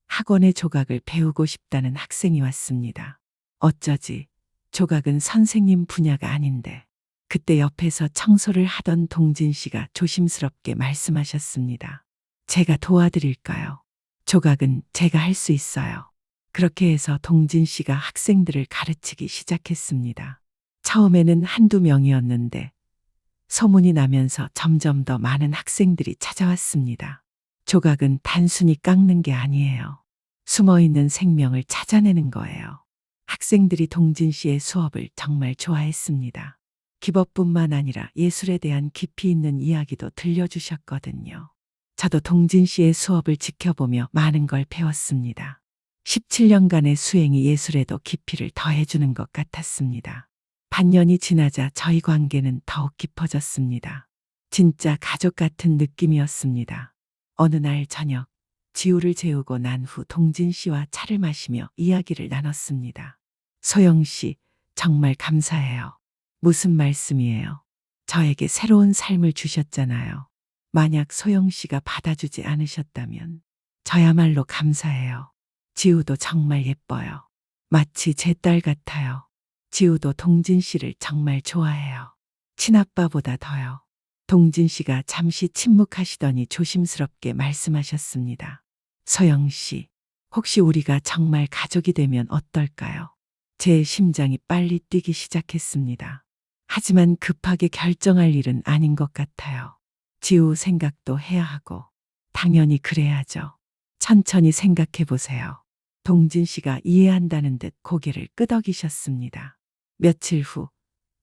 Speaker 2: 학원의 조각을 배우고 싶다는 학생이 왔습니다. 어쩌지 조각은 선생님 분야가 아닌데. 그때 옆에서 청소를 하던 동진 씨가 조심스럽게 말씀하셨습니다. 제가 도와드릴까요? 조각은 제가 할 수 있어요. 그렇게 해서 동진 씨가 학생들을 가르치기 시작했습니다. 처음에는 한두 명이었는데 소문이 나면서 점점 더 많은 학생들이 찾아왔습니다. 조각은 단순히 깎는 게 아니에요. 숨어있는 생명을 찾아내는 거예요. 학생들이 동진 씨의 수업을 정말 좋아했습니다. 기법뿐만 아니라 예술에 대한 깊이 있는 이야기도 들려주셨거든요. 저도 동진 씨의 수업을 지켜보며 많은 걸 배웠습니다. 17년간의 수행이 예술에도 깊이를 더해주는 것 같았습니다. 반년이 지나자 저희 관계는 더욱 깊어졌습니다. 진짜 가족 같은 느낌이었습니다. 어느 날 저녁, 지우를 재우고 난 후 동진 씨와 차를 마시며 이야기를 나눴습니다. 소영 씨, 정말 감사해요. 무슨 말씀이에요? 저에게 새로운 삶을 주셨잖아요. 만약 소영 씨가 받아주지 않으셨다면 저야말로 감사해요. 지우도 정말 예뻐요. 마치 제 딸 같아요. 지우도 동진 씨를 정말 좋아해요. 친아빠보다 더요. 동진 씨가 잠시 침묵하시더니 조심스럽게 말씀하셨습니다. 소영 씨, 혹시 우리가 정말 가족이 되면 어떨까요? 제 심장이 빨리 뛰기 시작했습니다. 하지만 급하게 결정할 일은 아닌 것 같아요. 지우 생각도 해야 하고 당연히 그래야죠. 천천히 생각해 보세요. 동진 씨가 이해한다는 듯 고개를 끄덕이셨습니다. 며칠 후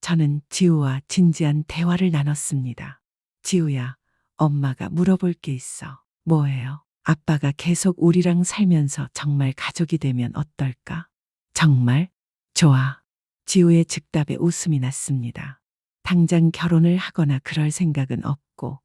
Speaker 2: 저는 지우와 진지한 대화를 나눴습니다. 지우야, 엄마가 물어볼 게 있어. 뭐예요? 아빠가 계속 우리랑 살면서 정말 가족이 되면 어떨까? 정말? 좋아. 지우의 즉답에 웃음이 났습니다. 당장 결혼을 하거나 그럴 생각은 없고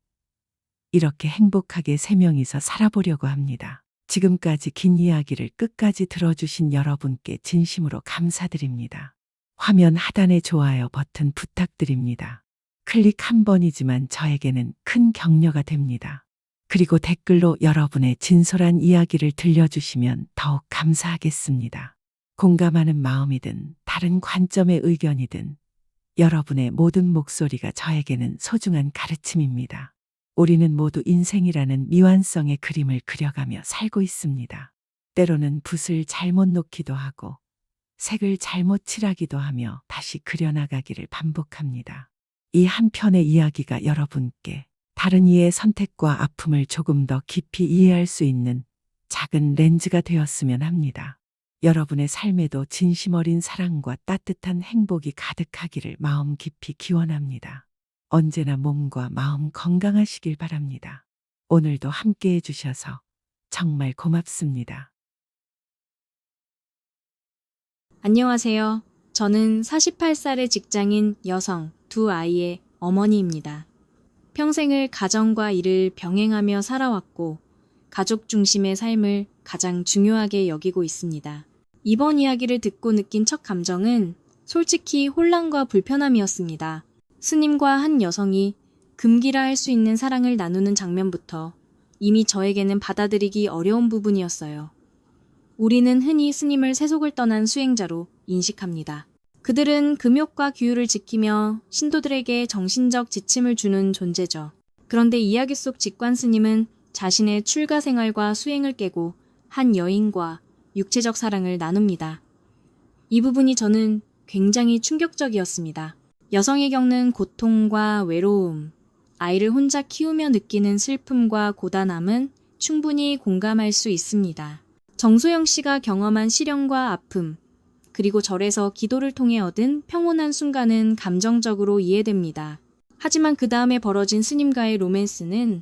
Speaker 2: 이렇게 행복하게 세 명이서 살아보려고 합니다. 지금까지 긴 이야기를 끝까지 들어주신 여러분께 진심으로 감사드립니다. 화면 하단의 좋아요 버튼 부탁드립니다. 클릭 한 번이지만 저에게는 큰 격려가 됩니다. 그리고 댓글로 여러분의 진솔한 이야기를 들려주시면 더욱 감사하겠습니다. 공감하는 마음이든 다른 관점의 의견이든 여러분의 모든 목소리가 저에게는 소중한 가르침입니다. 우리는 모두 인생이라는 미완성의 그림을 그려가며 살고 있습니다. 때로는 붓을 잘못 놓기도 하고 색을 잘못 칠하기도 하며 다시 그려나가기를 반복합니다. 이 한 편의 이야기가 여러분께 다른 이의 선택과 아픔을 조금 더 깊이 이해할 수 있는 작은 렌즈가 되었으면 합니다. 여러분의 삶에도 진심 어린 사랑과 따뜻한 행복이 가득하기를 마음 깊이 기원합니다. 언제나 몸과 마음 건강하시길 바랍니다. 오늘도 함께 해주셔서 정말 고맙습니다.
Speaker 1: 안녕하세요. 저는 48살의 직장인 여성 두 아이의 어머니입니다. 평생을 가정과 일을 병행하며 살아왔고 가족 중심의 삶을 가장 중요하게 여기고 있습니다. 이번 이야기를 듣고 느낀 첫 감정은 솔직히 혼란과 불편함이었습니다. 스님과 한 여성이 금기라 할 수 있는 사랑을 나누는 장면부터 이미 저에게는 받아들이기 어려운 부분이었어요. 우리는 흔히 스님을 세속을 떠난 수행자로 인식합니다. 그들은 금욕과 규율을 지키며 신도들에게 정신적 지침을 주는 존재죠. 그런데 이야기 속 직관 스님은 자신의 출가 생활과 수행을 깨고 한 여인과 육체적 사랑을 나눕니다. 이 부분이 저는 굉장히 충격적이었습니다. 여성이 겪는 고통과 외로움, 아이를 혼자 키우며 느끼는 슬픔과 고단함은 충분히 공감할 수 있습니다. 정소영 씨가 경험한 시련과 아픔, 그리고 절에서 기도를 통해 얻은 평온한 순간은 감정적으로 이해됩니다. 하지만 그 다음에 벌어진 스님과의 로맨스는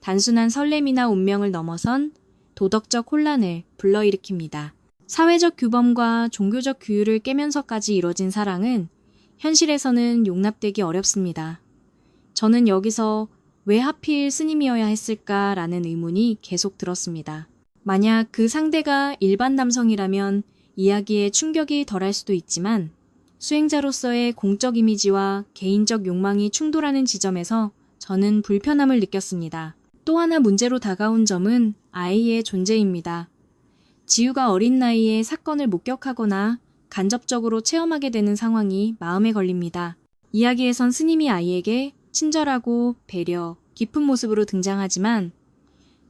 Speaker 1: 단순한 설렘이나 운명을 넘어선 도덕적 혼란을 불러일으킵니다. 사회적 규범과 종교적 규율을 깨면서까지 이뤄진 사랑은 현실에서는 용납되기 어렵습니다. 저는 여기서 왜 하필 스님이어야 했을까라는 의문이 계속 들었습니다. 만약 그 상대가 일반 남성이라면 이야기에 충격이 덜할 수도 있지만 수행자로서의 공적 이미지와 개인적 욕망이 충돌하는 지점에서 저는 불편함을 느꼈습니다. 또 하나 문제로 다가온 점은 아이의 존재입니다. 지우가 어린 나이에 사건을 목격하거나 간접적으로 체험하게 되는 상황이 마음에 걸립니다. 이야기에선 스님이 아이에게 친절하고 배려, 깊은 모습으로 등장하지만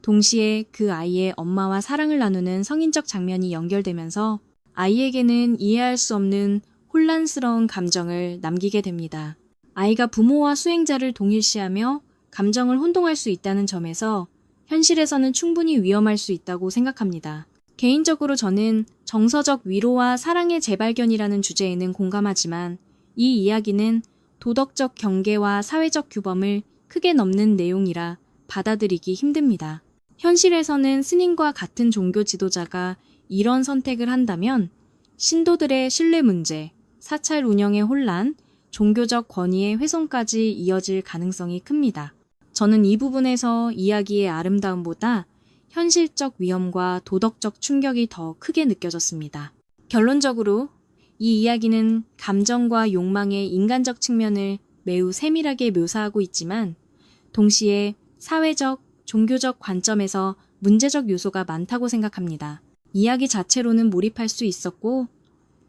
Speaker 1: 동시에 그 아이의 엄마와 사랑을 나누는 성인적 장면이 연결되면서 아이에게는 이해할 수 없는 혼란스러운 감정을 남기게 됩니다. 아이가 부모와 수행자를 동일시하며 감정을 혼동할 수 있다는 점에서 현실에서는 충분히 위험할 수 있다고 생각합니다. 개인적으로 저는 정서적 위로와 사랑의 재발견이라는 주제에는 공감하지만 이 이야기는 도덕적 경계와 사회적 규범을 크게 넘는 내용이라 받아들이기 힘듭니다. 현실에서는 스님과 같은 종교 지도자가 이런 선택을 한다면 신도들의 신뢰 문제, 사찰 운영의 혼란, 종교적 권위의 훼손까지 이어질 가능성이 큽니다. 저는 이 부분에서 이야기의 아름다움보다 현실적 위험과 도덕적 충격이 더 크게 느껴졌습니다. 결론적으로 이 이야기는 감정과 욕망의 인간적 측면을 매우 세밀하게 묘사하고 있지만 동시에 사회적, 종교적 관점에서 문제적 요소가 많다고 생각합니다. 이야기 자체로는 몰입할 수 있었고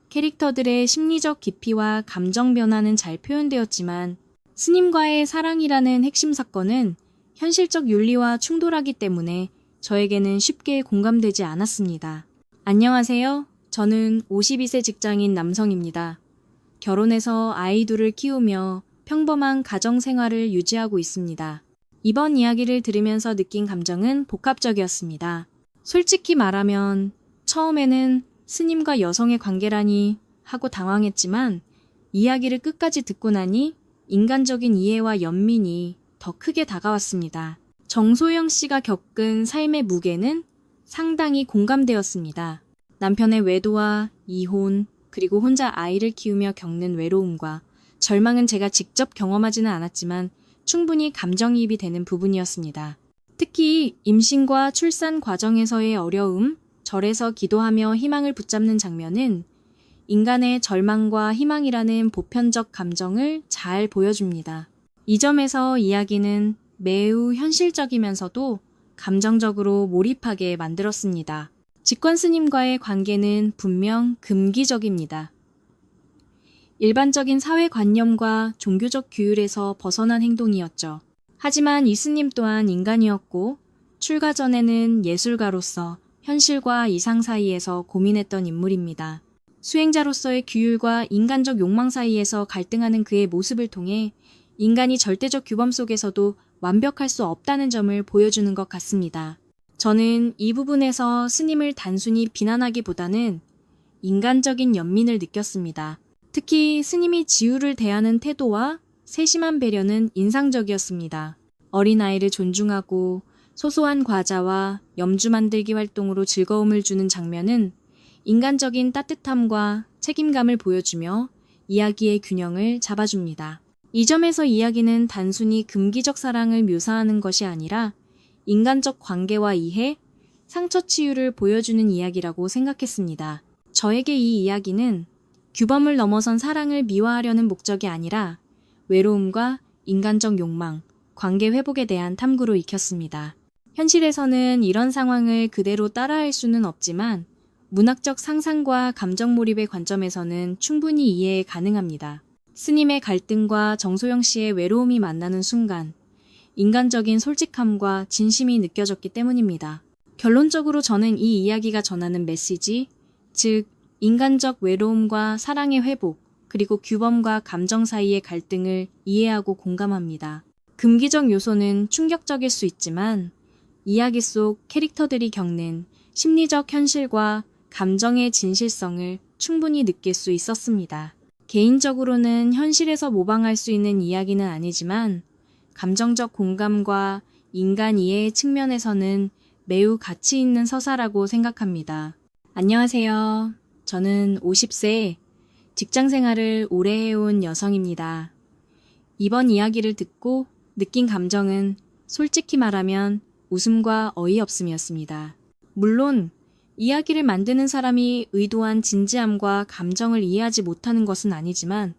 Speaker 1: 캐릭터들의 심리적 깊이와 감정 변화는 잘 표현되었지만 스님과의 사랑이라는 핵심 사건은 현실적 윤리와 충돌하기 때문에 저에게는 쉽게 공감되지 않았습니다. 안녕하세요. 저는 52세 직장인 남성입니다. 결혼해서 아이 둘을 키우며 평범한 가정 생활을 유지하고 있습니다. 이번 이야기를 들으면서 느낀 감정은 복합적이었습니다. 솔직히 말하면 처음에는 스님과 여성의 관계라니 하고 당황했지만 이야기를 끝까지 듣고 나니 인간적인 이해와 연민이 더 크게 다가왔습니다. 정소영 씨가 겪은 삶의 무게는 상당히 공감되었습니다. 남편의 외도와 이혼, 그리고 혼자 아이를 키우며 겪는 외로움과 절망은 제가 직접 경험하지는 않았지만 충분히 감정이입이 되는 부분이었습니다. 특히 임신과 출산 과정에서의 어려움, 절에서 기도하며 희망을 붙잡는 장면은 인간의 절망과 희망이라는 보편적 감정을 잘 보여줍니다. 이 점에서 이야기는 매우 현실적이면서도 감정적으로 몰입하게 만들었습니다. 직관 스님과의 관계는 분명 금기적입니다. 일반적인 사회관념과 종교적 규율에서 벗어난 행동이었죠. 하지만 이 스님 또한 인간이었고 출가 전에는 예술가로서 현실과 이상 사이에서 고민했던 인물입니다. 수행자로서의 규율과 인간적 욕망 사이에서 갈등하는 그의 모습을 통해 인간이 절대적 규범 속에서도 완벽할 수 없다는 점을 보여주는 것 같습니다. 저는 이 부분에서 스님을 단순히 비난하기보다는 인간적인 연민을 느꼈습니다. 특히 스님이 지우를 대하는 태도와 세심한 배려는 인상적이었습니다. 어린아이를 존중하고 소소한 과자와 염주 만들기 활동으로 즐거움을 주는 장면은 인간적인 따뜻함과 책임감을 보여주며 이야기의 균형을 잡아줍니다. 이 점에서 이야기는 단순히 금기적 사랑을 묘사하는 것이 아니라 인간적 관계와 이해, 상처 치유를 보여주는 이야기라고 생각했습니다. 저에게 이 이야기는 규범을 넘어선 사랑을 미화하려는 목적이 아니라 외로움과 인간적 욕망, 관계 회복에 대한 탐구로 익혔습니다. 현실에서는 이런 상황을 그대로 따라할 수는 없지만 문학적 상상과 감정 몰입의 관점에서는 충분히 이해 가능합니다. 스님의 갈등과 정소영 씨의 외로움이 만나는 순간 인간적인 솔직함과 진심이 느껴졌기 때문입니다. 결론적으로 저는 이 이야기가 전하는 메시지, 즉 인간적 외로움과 사랑의 회복, 그리고 규범과 감정 사이의 갈등을 이해하고 공감합니다. 금기적 요소는 충격적일 수 있지만 이야기 속 캐릭터들이 겪는 심리적 현실과 감정의 진실성을 충분히 느낄 수 있었습니다. 개인적으로는 현실에서 모방할 수 있는 이야기는 아니지만 감정적 공감과 인간 이해의 측면에서는 매우 가치 있는 서사라고 생각합니다. 안녕하세요. 저는 50세 직장 생활을 오래 해온 여성입니다. 이번 이야기를 듣고 느낀 감정은 솔직히 말하면 웃음과 어이없음이었습니다. 물론 이야기를 만드는 사람이 의도한 진지함과 감정을 이해하지 못하는 것은 아니지만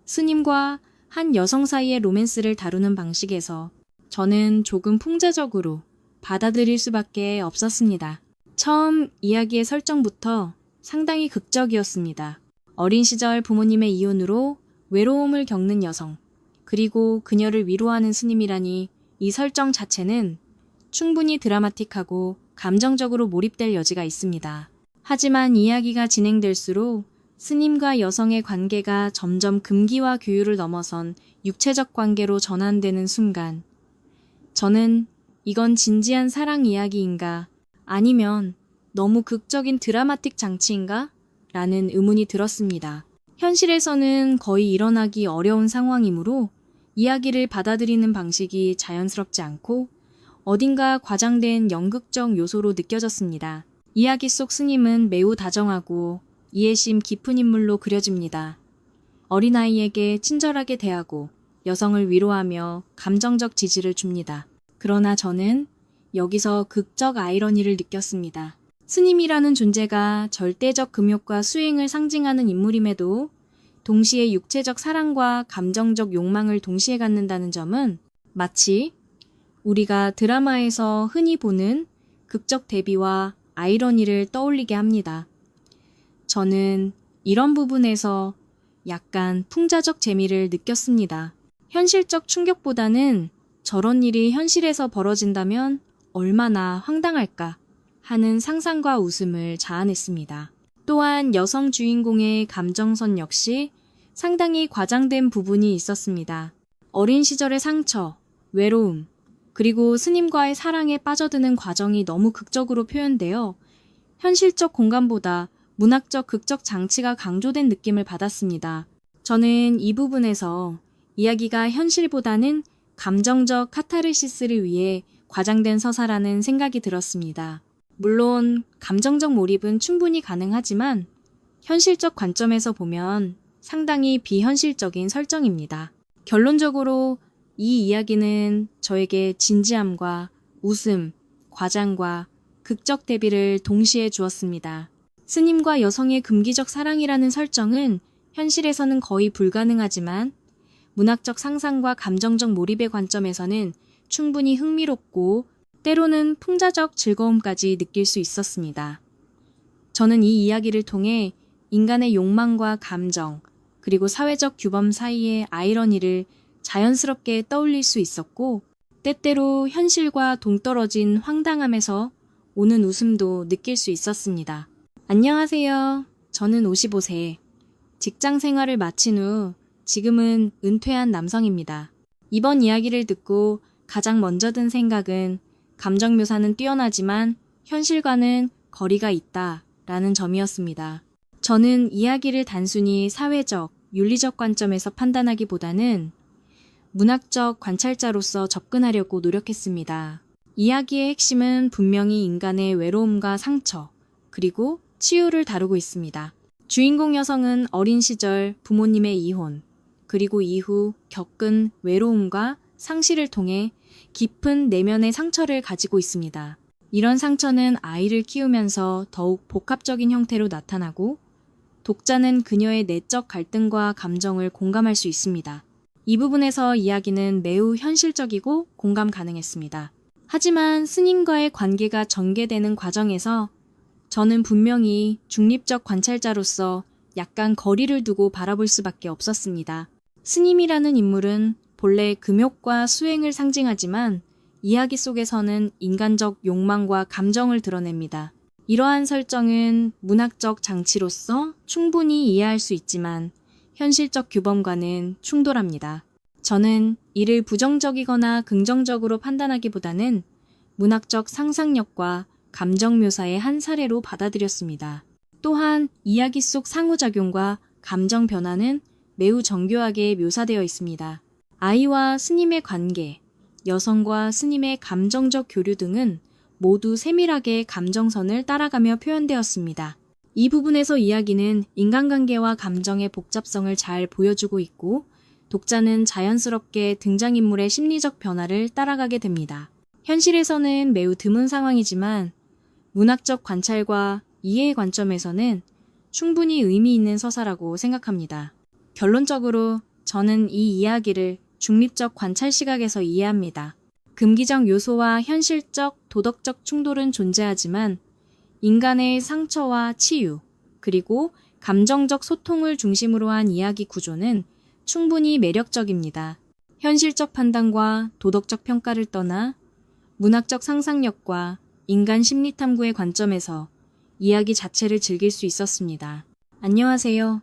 Speaker 1: 스님과 한 여성 사이의 로맨스를 다루는 방식에서 저는 조금 풍자적으로 받아들일 수밖에 없었습니다. 처음 이야기의 설정부터 상당히 극적이었습니다. 어린 시절 부모님의 이혼으로 외로움을 겪는 여성, 그리고 그녀를 위로하는 스님이라니 이 설정 자체는 충분히 드라마틱하고 감정적으로 몰입될 여지가 있습니다. 하지만 이야기가 진행될수록 스님과 여성의 관계가 점점 금기와 규율을 넘어선 육체적 관계로 전환되는 순간 저는 이건 진지한 사랑 이야기인가 아니면 너무 극적인 드라마틱 장치인가? 라는 의문이 들었습니다. 현실에서는 거의 일어나기 어려운 상황이므로 이야기를 받아들이는 방식이 자연스럽지 않고 어딘가 과장된 연극적 요소로 느껴졌습니다. 이야기 속 스님은 매우 다정하고 이해심 깊은 인물로 그려집니다. 어린아이에게 친절하게 대하고 여성을 위로하며 감정적 지지를 줍니다. 그러나 저는 여기서 극적 아이러니를 느꼈습니다. 스님이라는 존재가 절대적 금욕과 수행을 상징하는 인물임에도 동시에 육체적 사랑과 감정적 욕망을 동시에 갖는다는 점은 마치 우리가 드라마에서 흔히 보는 극적 대비와 아이러니를 떠올리게 합니다. 저는 이런 부분에서 약간 풍자적 재미를 느꼈습니다. 현실적 충격보다는 저런 일이 현실에서 벌어진다면 얼마나 황당할까 하는 상상과 웃음을 자아냈습니다. 또한 여성 주인공의 감정선 역시 상당히 과장된 부분이 있었습니다. 어린 시절의 상처, 외로움, 그리고 스님과의 사랑에 빠져드는 과정이 너무 극적으로 표현되어 현실적 공간보다 문학적 극적 장치가 강조된 느낌을 받았습니다. 저는 이 부분에서 이야기가 현실보다는 감정적 카타르시스를 위해 과장된 서사라는 생각이 들었습니다. 물론 감정적 몰입은 충분히 가능하지만 현실적 관점에서 보면 상당히 비현실적인 설정입니다. 결론적으로 이 이야기는 저에게 진지함과 웃음, 과장과 극적 대비를 동시에 주었습니다. 스님과 여성의 금기적 사랑이라는 설정은 현실에서는 거의 불가능하지만 문학적 상상과 감정적 몰입의 관점에서는 충분히 흥미롭고 때로는 풍자적 즐거움까지 느낄 수 있었습니다. 저는 이 이야기를 통해 인간의 욕망과 감정, 그리고 사회적 규범 사이의 아이러니를 자연스럽게 떠올릴 수 있었고 때때로 현실과 동떨어진 황당함에서 오는 웃음도 느낄 수 있었습니다. 안녕하세요. 저는 55세. 직장 생활을 마친 후 지금은 은퇴한 남성입니다. 이번 이야기를 듣고 가장 먼저 든 생각은 감정 묘사는 뛰어나지만 현실과는 거리가 있다 라는 점이었습니다. 저는 이야기를 단순히 사회적, 윤리적 관점에서 판단하기보다는 문학적 관찰자로서 접근하려고 노력했습니다. 이야기의 핵심은 분명히 인간의 외로움과 상처, 그리고 치유를 다루고 있습니다. 주인공 여성은 어린 시절 부모님의 이혼, 그리고 이후 겪은 외로움과 상실을 통해 깊은 내면의 상처를 가지고 있습니다. 이런 상처는 아이를 키우면서 더욱 복합적인 형태로 나타나고 독자는 그녀의 내적 갈등과 감정을 공감할 수 있습니다. 이 부분에서 이야기는 매우 현실적이고 공감 가능했습니다. 하지만 스님과의 관계가 전개되는 과정에서 저는 분명히 중립적 관찰자로서 약간 거리를 두고 바라볼 수밖에 없었습니다. 스님이라는 인물은 본래 금욕과 수행을 상징하지만 이야기 속에서는 인간적 욕망과 감정을 드러냅니다. 이러한 설정은 문학적 장치로서 충분히 이해할 수 있지만 현실적 규범과는 충돌합니다. 저는 이를 부정적이거나 긍정적으로 판단하기보다는 문학적 상상력과 감정 묘사의 한 사례로 받아들였습니다. 또한 이야기 속 상호작용과 감정 변화는 매우 정교하게 묘사되어 있습니다. 아이와 스님의 관계, 여성과 스님의 감정적 교류 등은 모두 세밀하게 감정선을 따라가며 표현되었습니다. 이 부분에서 이야기는 인간관계와 감정의 복잡성을 잘 보여주고 있고 독자는 자연스럽게 등장인물의 심리적 변화를 따라가게 됩니다. 현실에서는 매우 드문 상황이지만 문학적 관찰과 이해의 관점에서는 충분히 의미 있는 서사라고 생각합니다. 결론적으로 저는 이 이야기를 중립적 관찰 시각에서 이해합니다. 금기적 요소와 현실적, 도덕적 충돌은 존재하지만 인간의 상처와 치유, 그리고 감정적 소통을 중심으로 한 이야기 구조는 충분히 매력적입니다. 현실적 판단과 도덕적 평가를 떠나 문학적 상상력과 인간 심리 탐구의 관점에서 이야기 자체를 즐길 수 있었습니다. 안녕하세요.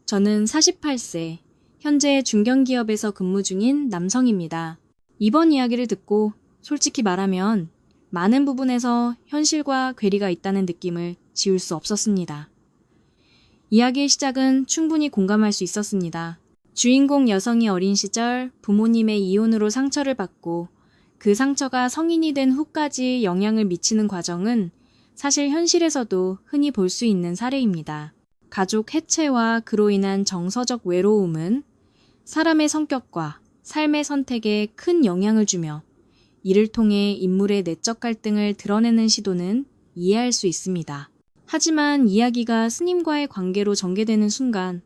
Speaker 1: 저는 48세, 현재 중견기업에서 근무 중인 남성입니다. 이번 이야기를 듣고 솔직히 말하면 많은 부분에서 현실과 괴리가 있다는 느낌을 지울 수 없었습니다. 이야기의 시작은 충분히 공감할 수 있었습니다. 주인공 여성이 어린 시절 부모님의 이혼으로 상처를 받고 그 상처가 성인이 된 후까지 영향을 미치는 과정은 사실 현실에서도 흔히 볼 수 있는 사례입니다. 가족 해체와 그로 인한 정서적 외로움은 사람의 성격과 삶의 선택에 큰 영향을 주며 이를 통해 인물의 내적 갈등을 드러내는 시도는 이해할 수 있습니다. 하지만 이야기가 스님과의 관계로 전개되는 순간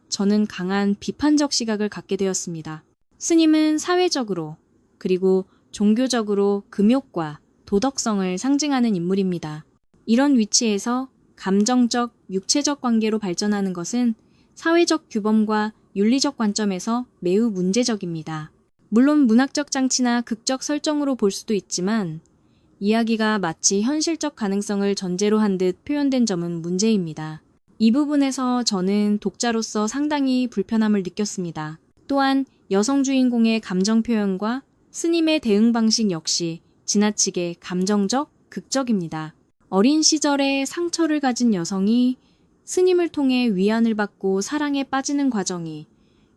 Speaker 1: 저는 강한 비판적 시각을 갖게 되었습니다. 스님은 사회적으로 그리고 종교적으로 금욕과 도덕성을 상징하는 인물입니다. 이런 위치에서 감정적, 육체적 관계로 발전하는 것은 사회적 규범과 윤리적 관점에서 매우 문제적입니다. 물론 문학적 장치나 극적 설정으로 볼 수도 있지만 이야기가 마치 현실적 가능성을 전제로 한 듯 표현된 점은 문제입니다. 이 부분에서 저는 독자로서 상당히 불편함을 느꼈습니다. 또한 여성 주인공의 감정 표현과 스님의 대응 방식 역시 지나치게 감정적, 극적입니다. 어린 시절에 상처를 가진 여성이 스님을 통해 위안을 받고 사랑에 빠지는 과정이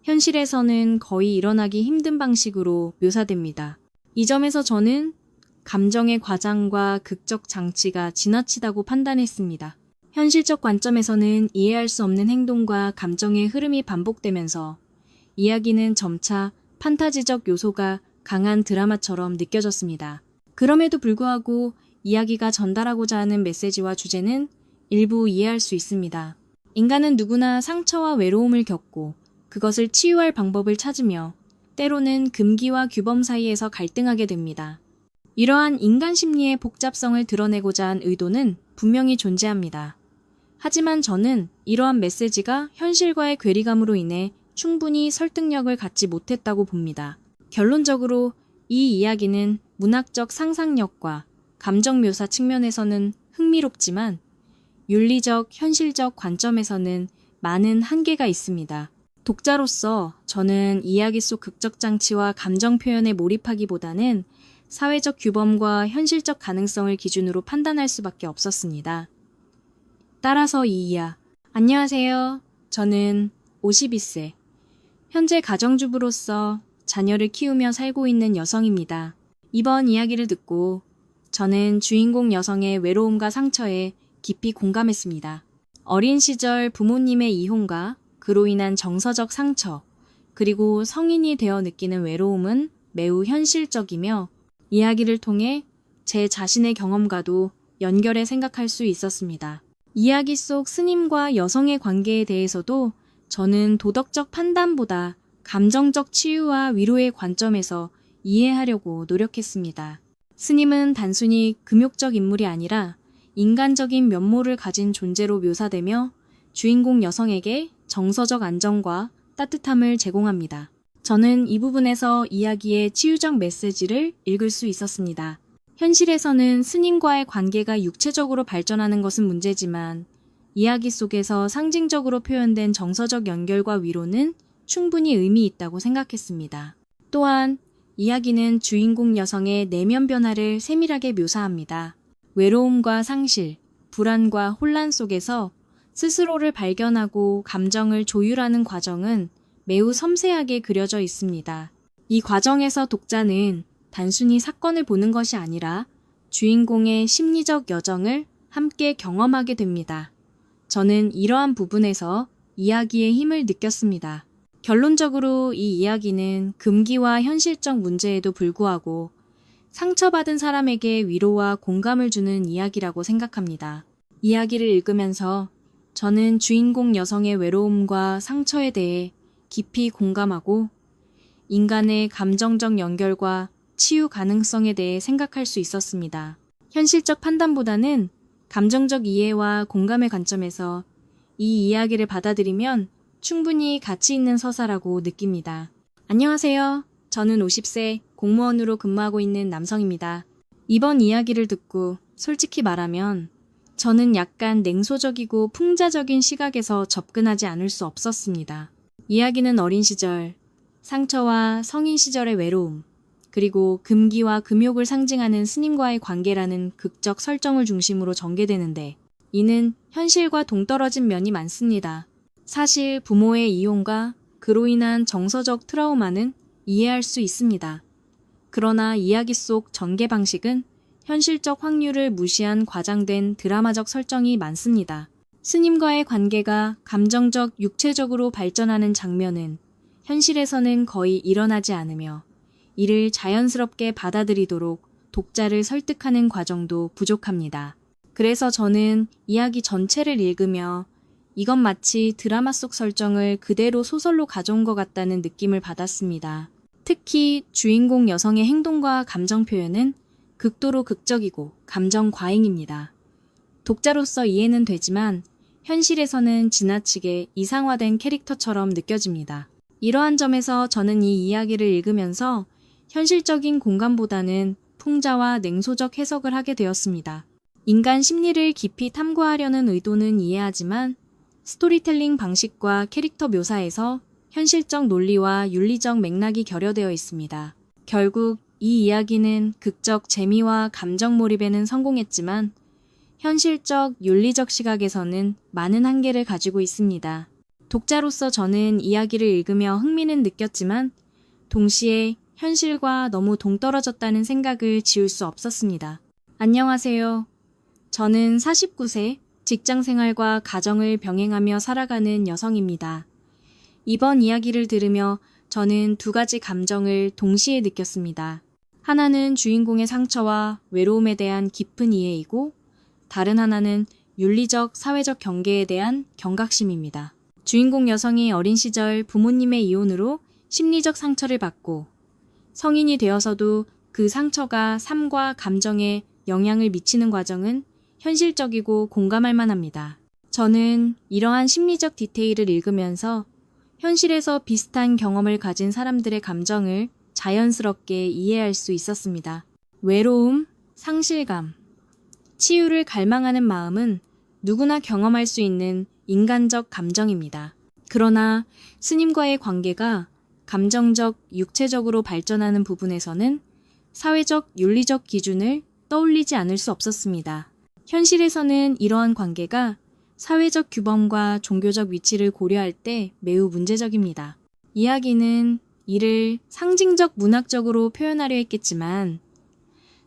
Speaker 1: 현실에서는 거의 일어나기 힘든 방식으로 묘사됩니다. 이 점에서 저는 감정의 과장과 극적 장치가 지나치다고 판단했습니다. 현실적 관점에서는 이해할 수 없는 행동과 감정의 흐름이 반복되면서 이야기는 점차 판타지적 요소가 강한 드라마처럼 느껴졌습니다. 그럼에도 불구하고 이야기가 전달하고자 하는 메시지와 주제는 일부 이해할 수 있습니다. 인간은 누구나 상처와 외로움을 겪고 그것을 치유할 방법을 찾으며 때로는 금기와 규범 사이에서 갈등하게 됩니다. 이러한 인간 심리의 복잡성을 드러내고자 한 의도는 분명히 존재합니다. 하지만 저는 이러한 메시지가 현실과의 괴리감으로 인해 충분히 설득력을 갖지 못했다고 봅니다. 결론적으로 이 이야기는 문학적 상상력과 감정 묘사 측면에서는 흥미롭지만 윤리적, 현실적 관점에서는 많은 한계가 있습니다. 독자로서 저는 이야기 속 극적 장치와 감정 표현에 몰입하기보다는 사회적 규범과 현실적 가능성을 기준으로 판단할 수밖에 없었습니다. 따라서 이이야. 안녕하세요. 저는 52세. 현재 가정주부로서 자녀를 키우며 살고 있는 여성입니다. 이번 이야기를 듣고 저는 주인공 여성의 외로움과 상처에 깊이 공감했습니다. 어린 시절 부모님의 이혼과 그로 인한 정서적 상처, 그리고 성인이 되어 느끼는 외로움은 매우 현실적이며 이야기를 통해 제 자신의 경험과도 연결해 생각할 수 있었습니다. 이야기 속 스님과 여성의 관계에 대해서도 저는 도덕적 판단보다 감정적 치유와 위로의 관점에서 이해하려고 노력했습니다. 스님은 단순히 금욕적 인물이 아니라 인간적인 면모를 가진 존재로 묘사되며 주인공 여성에게 정서적 안정과 따뜻함을 제공합니다. 저는 이 부분에서 이야기의 치유적 메시지를 읽을 수 있었습니다. 현실에서는 스님과의 관계가 육체적으로 발전하는 것은 문제지만 이야기 속에서 상징적으로 표현된 정서적 연결과 위로는 충분히 의미 있다고 생각했습니다. 또한 이야기는 주인공 여성의 내면 변화를 세밀하게 묘사합니다. 외로움과 상실, 불안과 혼란 속에서 스스로를 발견하고 감정을 조율하는 과정은 매우 섬세하게 그려져 있습니다. 이 과정에서 독자는 단순히 사건을 보는 것이 아니라 주인공의 심리적 여정을 함께 경험하게 됩니다. 저는 이러한 부분에서 이야기의 힘을 느꼈습니다. 결론적으로 이 이야기는 금기와 현실적 문제에도 불구하고 상처받은 사람에게 위로와 공감을 주는 이야기라고 생각합니다. 이야기를 읽으면서 저는 주인공 여성의 외로움과 상처에 대해 깊이 공감하고 인간의 감정적 연결과 치유 가능성에 대해 생각할 수 있었습니다. 현실적 판단보다는 감정적 이해와 공감의 관점에서 이 이야기를 받아들이면 충분히 가치 있는 서사라고 느낍니다. 안녕하세요. 저는 50세 공무원으로 근무하고 있는 남성입니다. 이번 이야기를 듣고 솔직히 말하면 저는 약간 냉소적이고 풍자적인 시각에서 접근하지 않을 수 없었습니다. 이야기는 어린 시절, 상처와 성인 시절의 외로움, 그리고 금기와 금욕을 상징하는 스님과의 관계라는 극적 설정을 중심으로 전개되는데 이는 현실과 동떨어진 면이 많습니다. 사실 부모의 이혼과 그로 인한 정서적 트라우마는 이해할 수 있습니다. 그러나 이야기 속 전개 방식은 현실적 확률을 무시한 과장된 드라마적 설정이 많습니다. 스님과의 관계가 감정적, 육체적으로 발전하는 장면은 현실에서는 거의 일어나지 않으며 이를 자연스럽게 받아들이도록 독자를 설득하는 과정도 부족합니다. 그래서 저는 이야기 전체를 읽으며 이건 마치 드라마 속 설정을 그대로 소설로 가져온 것 같다는 느낌을 받았습니다. 특히 주인공 여성의 행동과 감정 표현은 극도로 극적이고 감정 과잉입니다. 독자로서 이해는 되지만 현실에서는 지나치게 이상화된 캐릭터처럼 느껴집니다. 이러한 점에서 저는 이 이야기를 읽으면서 현실적인 공감보다는 풍자와 냉소적 해석을 하게 되었습니다. 인간 심리를 깊이 탐구하려는 의도는 이해하지만 스토리텔링 방식과 캐릭터 묘사에서 현실적 논리와 윤리적 맥락이 결여되어 있습니다. 결국 이 이야기는 극적 재미와 감정 몰입에는 성공했지만 현실적 윤리적 시각에서는 많은 한계를 가지고 있습니다. 독자로서 저는 이야기를 읽으며 흥미는 느꼈지만 동시에 현실과 너무 동떨어졌다는 생각을 지울 수 없었습니다. 안녕하세요. 저는 49세 직장 생활과 가정을 병행하며 살아가는 여성입니다. 이번 이야기를 들으며 저는 두 가지 감정을 동시에 느꼈습니다. 하나는 주인공의 상처와 외로움에 대한 깊은 이해이고 다른 하나는 윤리적, 사회적 경계에 대한 경각심입니다. 주인공 여성이 어린 시절 부모님의 이혼으로 심리적 상처를 받고 성인이 되어서도 그 상처가 삶과 감정에 영향을 미치는 과정은 현실적이고 공감할 만합니다. 저는 이러한 심리적 디테일을 읽으면서 현실에서 비슷한 경험을 가진 사람들의 감정을 자연스럽게 이해할 수 있었습니다. 외로움, 상실감, 치유를 갈망하는 마음은 누구나 경험할 수 있는 인간적 감정입니다. 그러나 스님과의 관계가 감정적, 육체적으로 발전하는 부분에서는 사회적, 윤리적 기준을 떠올리지 않을 수 없었습니다. 현실에서는 이러한 관계가 사회적 규범과 종교적 위치를 고려할 때 매우 문제적입니다. 이야기는 이를 상징적 문학적으로 표현하려 했겠지만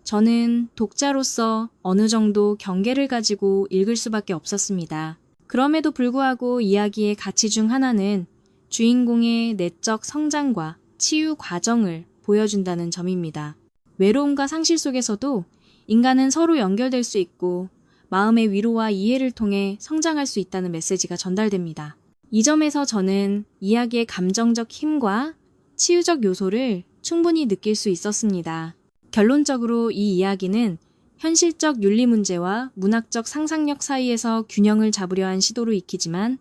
Speaker 1: 저는 독자로서 어느 정도 경계를 가지고 읽을 수밖에 없었습니다. 그럼에도 불구하고 이야기의 가치 중 하나는 주인공의 내적 성장과 치유 과정을 보여준다는 점입니다. 외로움과 상실 속에서도 인간은 서로 연결될 수 있고 마음의 위로와 이해를 통해 성장할 수 있다는 메시지가 전달됩니다. 이 점에서 저는 이야기의 감정적 힘과 치유적 요소를 충분히 느낄 수 있었습니다. 결론적으로 이 이야기는 현실적 윤리 문제와 문학적 상상력 사이에서 균형을 잡으려 한 시도로 익히지만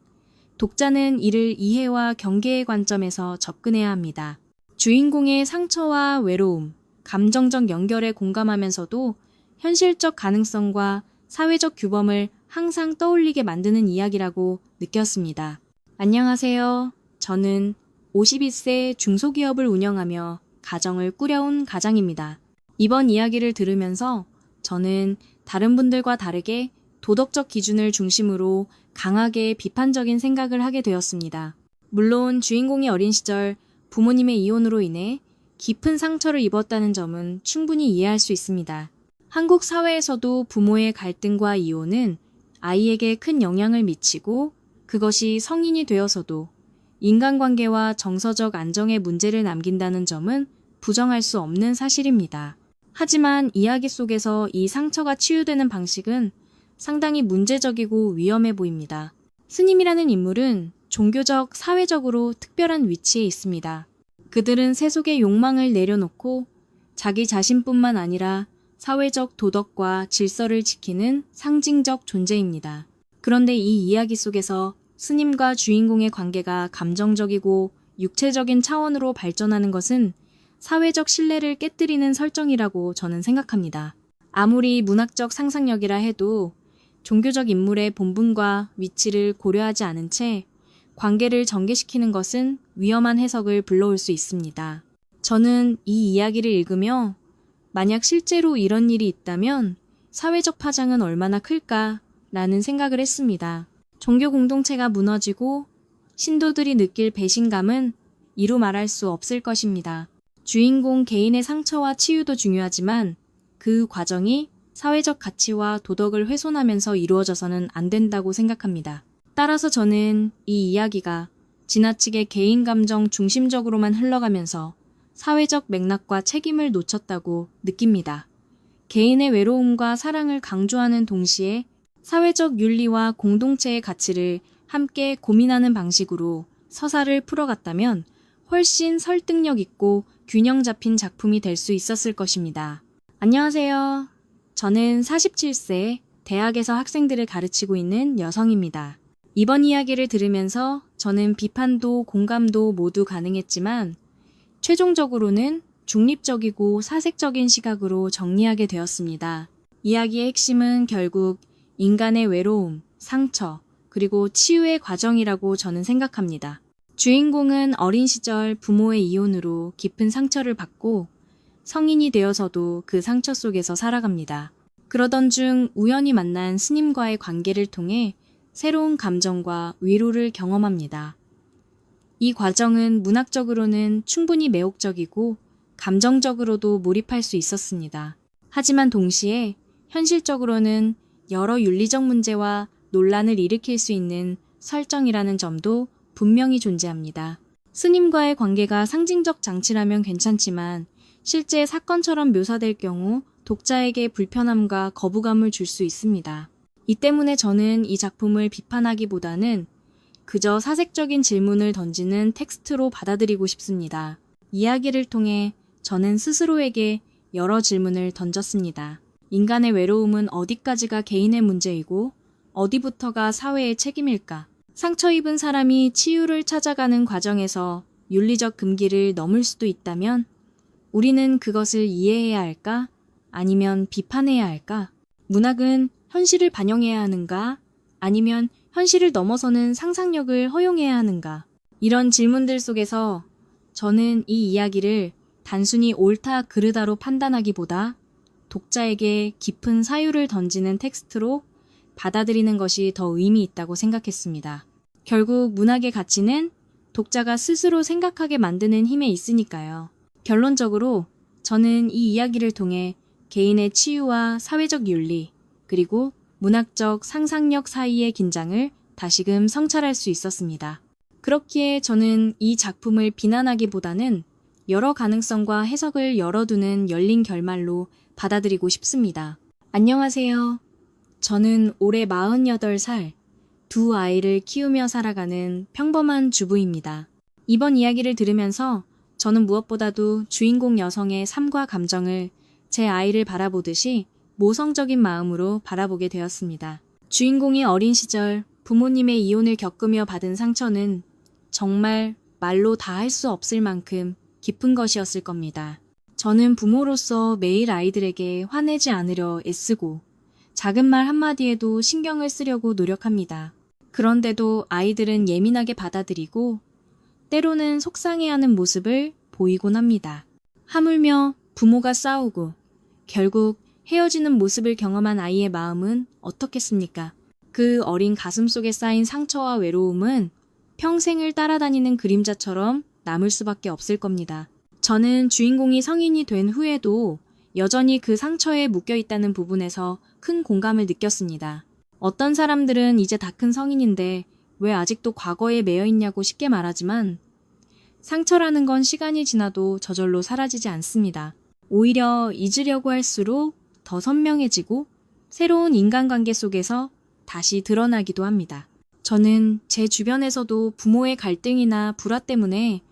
Speaker 1: 독자는 이를 이해와 경계의 관점에서 접근해야 합니다. 주인공의 상처와 외로움, 감정적 연결에 공감하면서도 현실적 가능성과 사회적 규범을 항상 떠올리게 만드는 이야기라고 느꼈습니다. 안녕하세요. 저는 51세 중소기업을 운영하며 가정을 꾸려온 가장입니다. 이번 이야기를 들으면서 저는 다른 분들과 다르게 도덕적 기준을 중심으로 강하게 비판적인 생각을 하게 되었습니다. 물론 주인공이 어린 시절 부모님의 이혼으로 인해 깊은 상처를 입었다는 점은 충분히 이해할 수 있습니다. 한국 사회에서도 부모의 갈등과 이혼은 아이에게 큰 영향을 미치고 그것이 성인이 되어서도 인간관계와 정서적 안정에 문제를 남긴다는 점은 부정할 수 없는 사실입니다. 하지만 이야기 속에서 이 상처가 치유되는 방식은 상당히 문제적이고 위험해 보입니다. 스님이라는 인물은 종교적, 사회적으로 특별한 위치에 있습니다. 그들은 세속의 욕망을 내려놓고 자기 자신뿐만 아니라 사회적 도덕과 질서를 지키는 상징적 존재입니다. 그런데 이 이야기 속에서 스님과 주인공의 관계가 감정적이고 육체적인 차원으로 발전하는 것은 사회적 신뢰를 깨뜨리는 설정이라고 저는 생각합니다. 아무리 문학적 상상력이라 해도 종교적 인물의 본분과 위치를 고려하지 않은 채 관계를 전개시키는 것은 위험한 해석을 불러올 수 있습니다. 저는 이 이야기를 읽으며 만약 실제로 이런 일이 있다면 사회적 파장은 얼마나 클까라는 생각을 했습니다. 종교 공동체가 무너지고 신도들이 느낄 배신감은 이루 말할 수 없을 것입니다. 주인공 개인의 상처와 치유도 중요하지만 그 과정이 사회적 가치와 도덕을 훼손하면서 이루어져서는 안 된다고 생각합니다. 따라서 저는 이 이야기가 지나치게 개인 감정 중심적으로만 흘러가면서 사회적 맥락과 책임을 놓쳤다고 느낍니다. 개인의 외로움과 사랑을 강조하는 동시에 사회적 윤리와 공동체의 가치를 함께 고민하는 방식으로 서사를 풀어갔다면 훨씬 설득력 있고 균형 잡힌 작품이 될 수 있었을 것입니다. 안녕하세요. 저는 47세 대학에서 학생들을 가르치고 있는 여성입니다. 이번 이야기를 들으면서 저는 비판도 공감도 모두 가능했지만 최종적으로는 중립적이고 사색적인 시각으로 정리하게 되었습니다. 이야기의 핵심은 결국 인간의 외로움, 상처, 그리고 치유의 과정이라고 저는 생각합니다. 주인공은 어린 시절 부모의 이혼으로 깊은 상처를 받고 성인이 되어서도 그 상처 속에서 살아갑니다. 그러던 중 우연히 만난 스님과의 관계를 통해 새로운 감정과 위로를 경험합니다. 이 과정은 문학적으로는 충분히 매혹적이고 감정적으로도 몰입할 수 있었습니다. 하지만 동시에 현실적으로는 여러 윤리적 문제와 논란을 일으킬 수 있는 설정이라는 점도 분명히 존재합니다. 스님과의 관계가 상징적 장치라면 괜찮지만 실제 사건처럼 묘사될 경우 독자에게 불편함과 거부감을 줄 수 있습니다. 이 때문에 저는 이 작품을 비판하기보다는 그저 사색적인 질문을 던지는 텍스트로 받아들이고 싶습니다. 이야기를 통해 저는 스스로에게 여러 질문을 던졌습니다. 인간의 외로움은 어디까지가 개인의 문제이고 어디부터가 사회의 책임일까? 상처 입은 사람이 치유를 찾아가는 과정에서 윤리적 금기를 넘을 수도 있다면 우리는 그것을 이해해야 할까? 아니면 비판해야 할까? 문학은 현실을 반영해야 하는가? 아니면 현실을 넘어서는 상상력을 허용해야 하는가? 이런 질문들 속에서 저는 이 이야기를 단순히 옳다 그르다로 판단하기보다 독자에게 깊은 사유를 던지는 텍스트로 받아들이는 것이 더 의미 있다고 생각했습니다. 결국 문학의 가치는 독자가 스스로 생각하게 만드는 힘에 있으니까요. 결론적으로 저는 이 이야기를 통해 개인의 치유와 사회적 윤리, 그리고 문학적 상상력 사이의 긴장을 다시금 성찰할 수 있었습니다. 그렇기에 저는 이 작품을 비난하기보다는 여러 가능성과 해석을 열어두는 열린 결말로 받아들이고 싶습니다. 안녕하세요. 저는 올해 48살, 두 아이를 키우며 살아가는 평범한 주부입니다. 이번 이야기를 들으면서 저는 무엇보다도 주인공 여성의 삶과 감정을 제 아이를 바라보듯이 모성적인 마음으로 바라보게 되었습니다. 주인공이 어린 시절 부모님의 이혼을 겪으며 받은 상처는 정말 말로 다 할 수 없을 만큼 깊은 것이었을 겁니다. 저는 부모로서 매일 아이들에게 화내지 않으려 애쓰고 작은 말 한마디에도 신경을 쓰려고 노력합니다. 그런데도 아이들은 예민하게 받아들이고 때로는 속상해하는 모습을 보이곤 합니다. 하물며 부모가 싸우고 결국 헤어지는 모습을 경험한 아이의 마음은 어떻겠습니까? 그 어린 가슴 속에 쌓인 상처와 외로움은 평생을 따라다니는 그림자처럼 남을 수밖에 없을 겁니다. 저는 주인공이 성인이 된 후에도 여전히 그 상처에 묶여 있다는 부분에서 큰 공감을 느꼈습니다. 어떤 사람들은 이제 다 큰 성인인데 왜 아직도 과거에 매여 있냐고 쉽게 말하지만 상처라는 건 시간이 지나도 저절로 사라지지 않습니다. 오히려 잊으려고 할수록 더 선명해지고 새로운 인간관계 속에서 다시 드러나기도 합니다. 저는 제 주변에서도 부모의 갈등이나 불화 때문에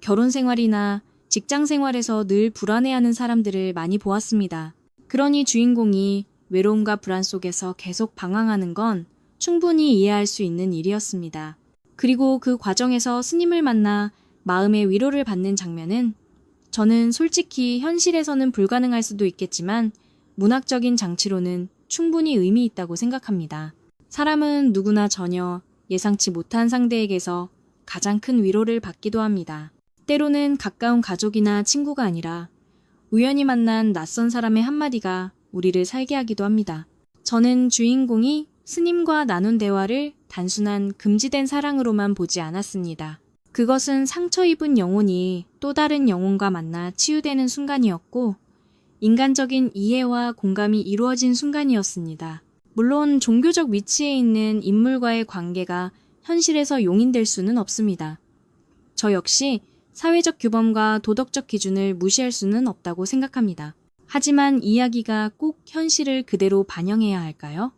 Speaker 1: 결혼 생활이나 직장 생활에서 늘 불안해하는 사람들을 많이 보았습니다. 그러니 주인공이 외로움과 불안 속에서 계속 방황하는 건 충분히 이해할 수 있는 일이었습니다. 그리고 그 과정에서 스님을 만나 마음의 위로를 받는 장면은 저는 솔직히 현실에서는 불가능할 수도 있겠지만 문학적인 장치로는 충분히 의미 있다고 생각합니다. 사람은 누구나 전혀 예상치 못한 상대에게서 가장 큰 위로를 받기도 합니다. 때로는 가까운 가족이나 친구가 아니라 우연히 만난 낯선 사람의 한마디가 우리를 살게 하기도 합니다. 저는 주인공이 스님과 나눈 대화를 단순한 금지된 사랑으로만 보지 않았습니다. 그것은 상처 입은 영혼이 또 다른 영혼과 만나 치유되는 순간이었고 인간적인 이해와 공감이 이루어진 순간이었습니다. 물론 종교적 위치에 있는 인물과의 관계가 현실에서 용인될 수는 없습니다. 저 역시 사회적 규범과 도덕적 기준을 무시할 수는 없다고 생각합니다. 하지만 이야기가 꼭 현실을 그대로 반영해야 할까요?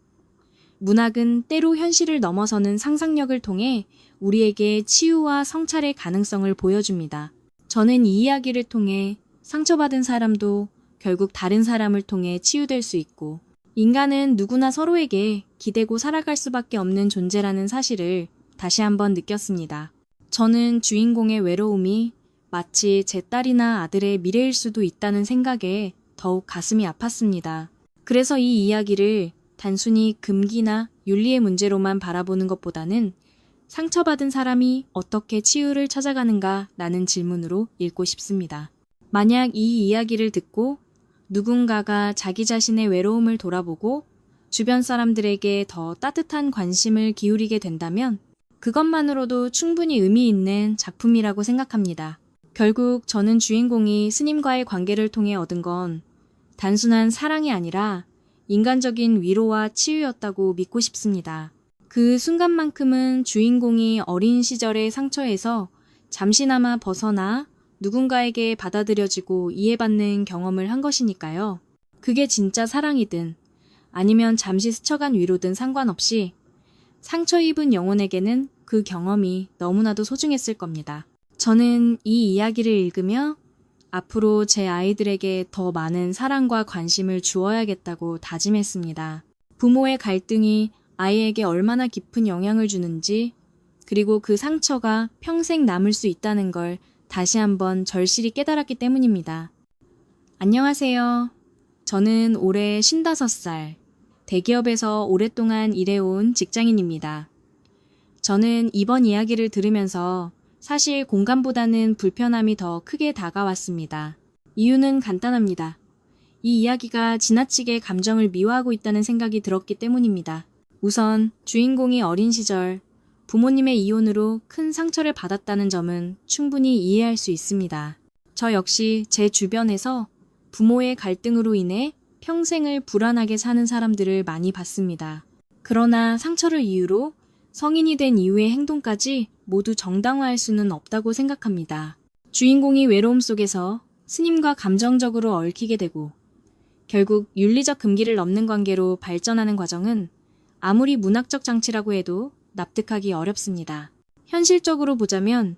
Speaker 1: 문학은 때로 현실을 넘어서는 상상력을 통해 우리에게 치유와 성찰의 가능성을 보여줍니다. 저는 이 이야기를 통해 상처받은 사람도 결국 다른 사람을 통해 치유될 수 있고 인간은 누구나 서로에게 기대고 살아갈 수밖에 없는 존재라는 사실을 다시 한번 느꼈습니다. 저는 주인공의 외로움이 마치 제 딸이나 아들의 미래일 수도 있다는 생각에 더욱 가슴이 아팠습니다. 그래서 이 이야기를 단순히 금기나 윤리의 문제로만 바라보는 것보다는 상처받은 사람이 어떻게 치유를 찾아가는가 라는 질문으로 읽고 싶습니다. 만약 이 이야기를 듣고 누군가가 자기 자신의 외로움을 돌아보고 주변 사람들에게 더 따뜻한 관심을 기울이게 된다면 그것만으로도 충분히 의미 있는 작품이라고 생각합니다. 결국 저는 주인공이 스님과의 관계를 통해 얻은 건 단순한 사랑이 아니라 인간적인 위로와 치유였다고 믿고 싶습니다. 그 순간만큼은 주인공이 어린 시절의 상처에서 잠시나마 벗어나 누군가에게 받아들여지고 이해받는 경험을 한 것이니까요. 그게 진짜 사랑이든 아니면 잠시 스쳐간 위로든 상관없이 상처 입은 영혼에게는 그 경험이 너무나도 소중했을 겁니다. 저는 이 이야기를 읽으며 앞으로 제 아이들에게 더 많은 사랑과 관심을 주어야겠다고 다짐했습니다. 부모의 갈등이 아이에게 얼마나 깊은 영향을 주는지 그리고 그 상처가 평생 남을 수 있다는 걸 다시 한번 절실히 깨달았기 때문입니다. 안녕하세요. 저는 올해 55살, 대기업에서 오랫동안 일해온 직장인입니다. 저는 이번 이야기를 들으면서 사실 공감보다는 불편함이 더 크게 다가왔습니다. 이유는 간단합니다. 이 이야기가 지나치게 감정을 미화하고 있다는 생각이 들었기 때문입니다. 우선 주인공이 어린 시절 부모님의 이혼으로 큰 상처를 받았다는 점은 충분히 이해할 수 있습니다. 저 역시 제 주변에서 부모의 갈등으로 인해 평생을 불안하게 사는 사람들을 많이 봤습니다. 그러나 상처를 이유로 성인이 된 이후의 행동까지 모두 정당화할 수는 없다고 생각합니다. 주인공이 외로움 속에서 스님과 감정적으로 얽히게 되고 결국 윤리적 금기를 넘는 관계로 발전하는 과정은 아무리 문학적 장치라고 해도 납득하기 어렵습니다. 현실적으로 보자면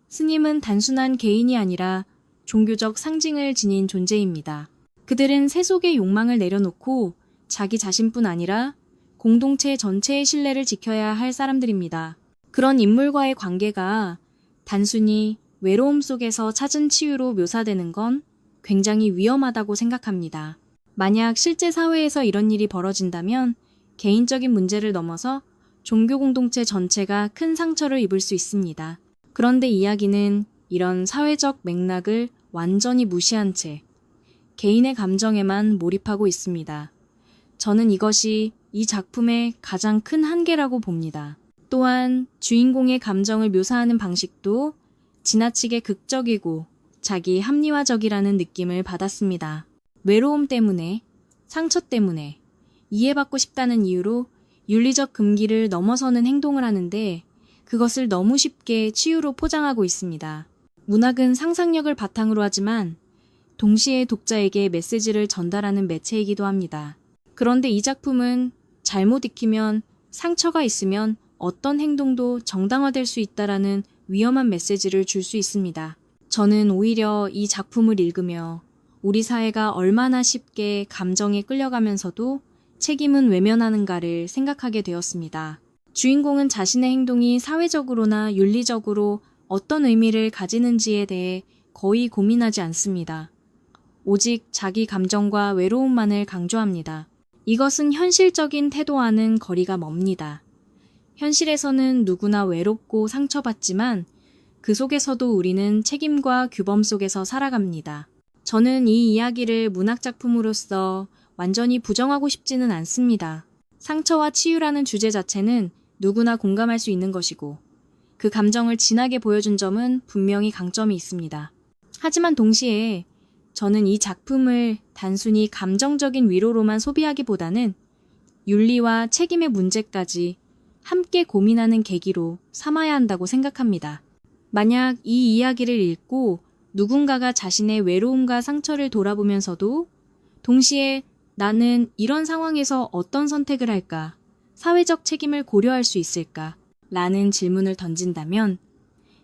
Speaker 1: 스님은 단순한 개인이 아니라 종교적 상징을 지닌 존재입니다. 그들은 세속의 욕망을 내려놓고 자기 자신뿐 아니라 공동체 전체의 신뢰를 지켜야 할 사람들입니다. 그런 인물과의 관계가 단순히 외로움 속에서 찾은 치유로 묘사되는 건 굉장히 위험하다고 생각합니다. 만약 실제 사회에서 이런 일이 벌어진다면 개인적인 문제를 넘어서 종교 공동체 전체가 큰 상처를 입을 수 있습니다. 그런데 이야기는 이런 사회적 맥락을 완전히 무시한 채 개인의 감정에만 몰입하고 있습니다. 저는 이것이 이 작품의 가장 큰 한계라고 봅니다. 또한 주인공의 감정을 묘사하는 방식도 지나치게 극적이고 자기 합리화적이라는 느낌을 받았습니다. 외로움 때문에, 상처 때문에, 이해받고 싶다는 이유로 윤리적 금기를 넘어서는 행동을 하는데 그것을 너무 쉽게 치유로 포장하고 있습니다. 문학은 상상력을 바탕으로 하지만 동시에 독자에게 메시지를 전달하는 매체이기도 합니다. 그런데 이 작품은 잘못 익히면 상처가 있으면 어떤 행동도 정당화될 수 있다라는 위험한 메시지를 줄 수 있습니다. 저는 오히려 이 작품을 읽으며 우리 사회가 얼마나 쉽게 감정에 끌려가면서도 책임은 외면하는가를 생각하게 되었습니다. 주인공은 자신의 행동이 사회적으로나 윤리적으로 어떤 의미를 가지는지에 대해 거의 고민하지 않습니다. 오직 자기 감정과 외로움만을 강조합니다. 이것은 현실적인 태도와는 거리가 멉니다. 현실에서는 누구나 외롭고 상처받지만 그 속에서도 우리는 책임과 규범 속에서 살아갑니다. 저는 이 이야기를 문학작품으로서 완전히 부정하고 싶지는 않습니다. 상처와 치유라는 주제 자체는 누구나 공감할 수 있는 것이고 그 감정을 진하게 보여준 점은 분명히 강점이 있습니다. 하지만 동시에 저는 이 작품을 단순히 감정적인 위로로만 소비하기보다는 윤리와 책임의 문제까지 함께 고민하는 계기로 삼아야 한다고 생각합니다. 만약 이 이야기를 읽고 누군가가 자신의 외로움과 상처를 돌아보면서도 동시에 나는 이런 상황에서 어떤 선택을 할까? 사회적 책임을 고려할 수 있을까? 라는 질문을 던진다면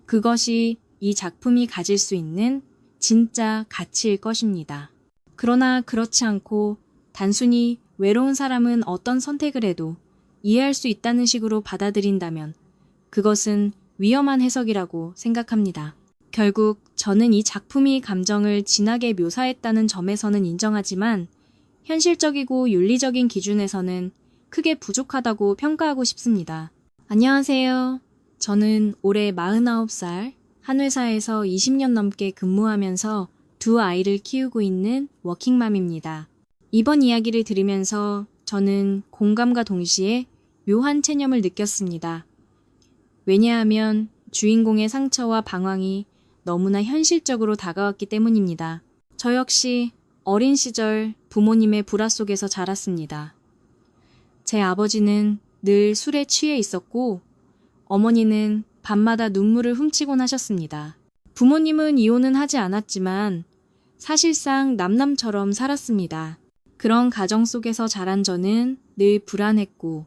Speaker 1: 그것이 이 작품이 가질 수 있는 진짜 가치일 것입니다. 그러나 그렇지 않고 단순히 외로운 사람은 어떤 선택을 해도 이해할 수 있다는 식으로 받아들인다면 그것은 위험한 해석이라고 생각합니다. 결국 저는 이 작품이 감정을 진하게 묘사했다는 점에서는 인정하지만 현실적이고 윤리적인 기준에서는 크게 부족하다고 평가하고 싶습니다. 안녕하세요. 저는 올해 49살, 한 회사에서 20년 넘게 근무하면서 두 아이를 키우고 있는 워킹맘입니다. 이번 이야기를 들으면서 저는 공감과 동시에 묘한 체념을 느꼈습니다. 왜냐하면 주인공의 상처와 방황이 너무나 현실적으로 다가왔기 때문입니다. 저 역시 어린 시절 부모님의 불화 속에서 자랐습니다. 제 아버지는 늘 술에 취해 있었고 어머니는 밤마다 눈물을 훔치곤 하셨습니다. 부모님은 이혼은 하지 않았지만 사실상 남남처럼 살았습니다. 그런 가정 속에서 자란 저는 늘 불안했고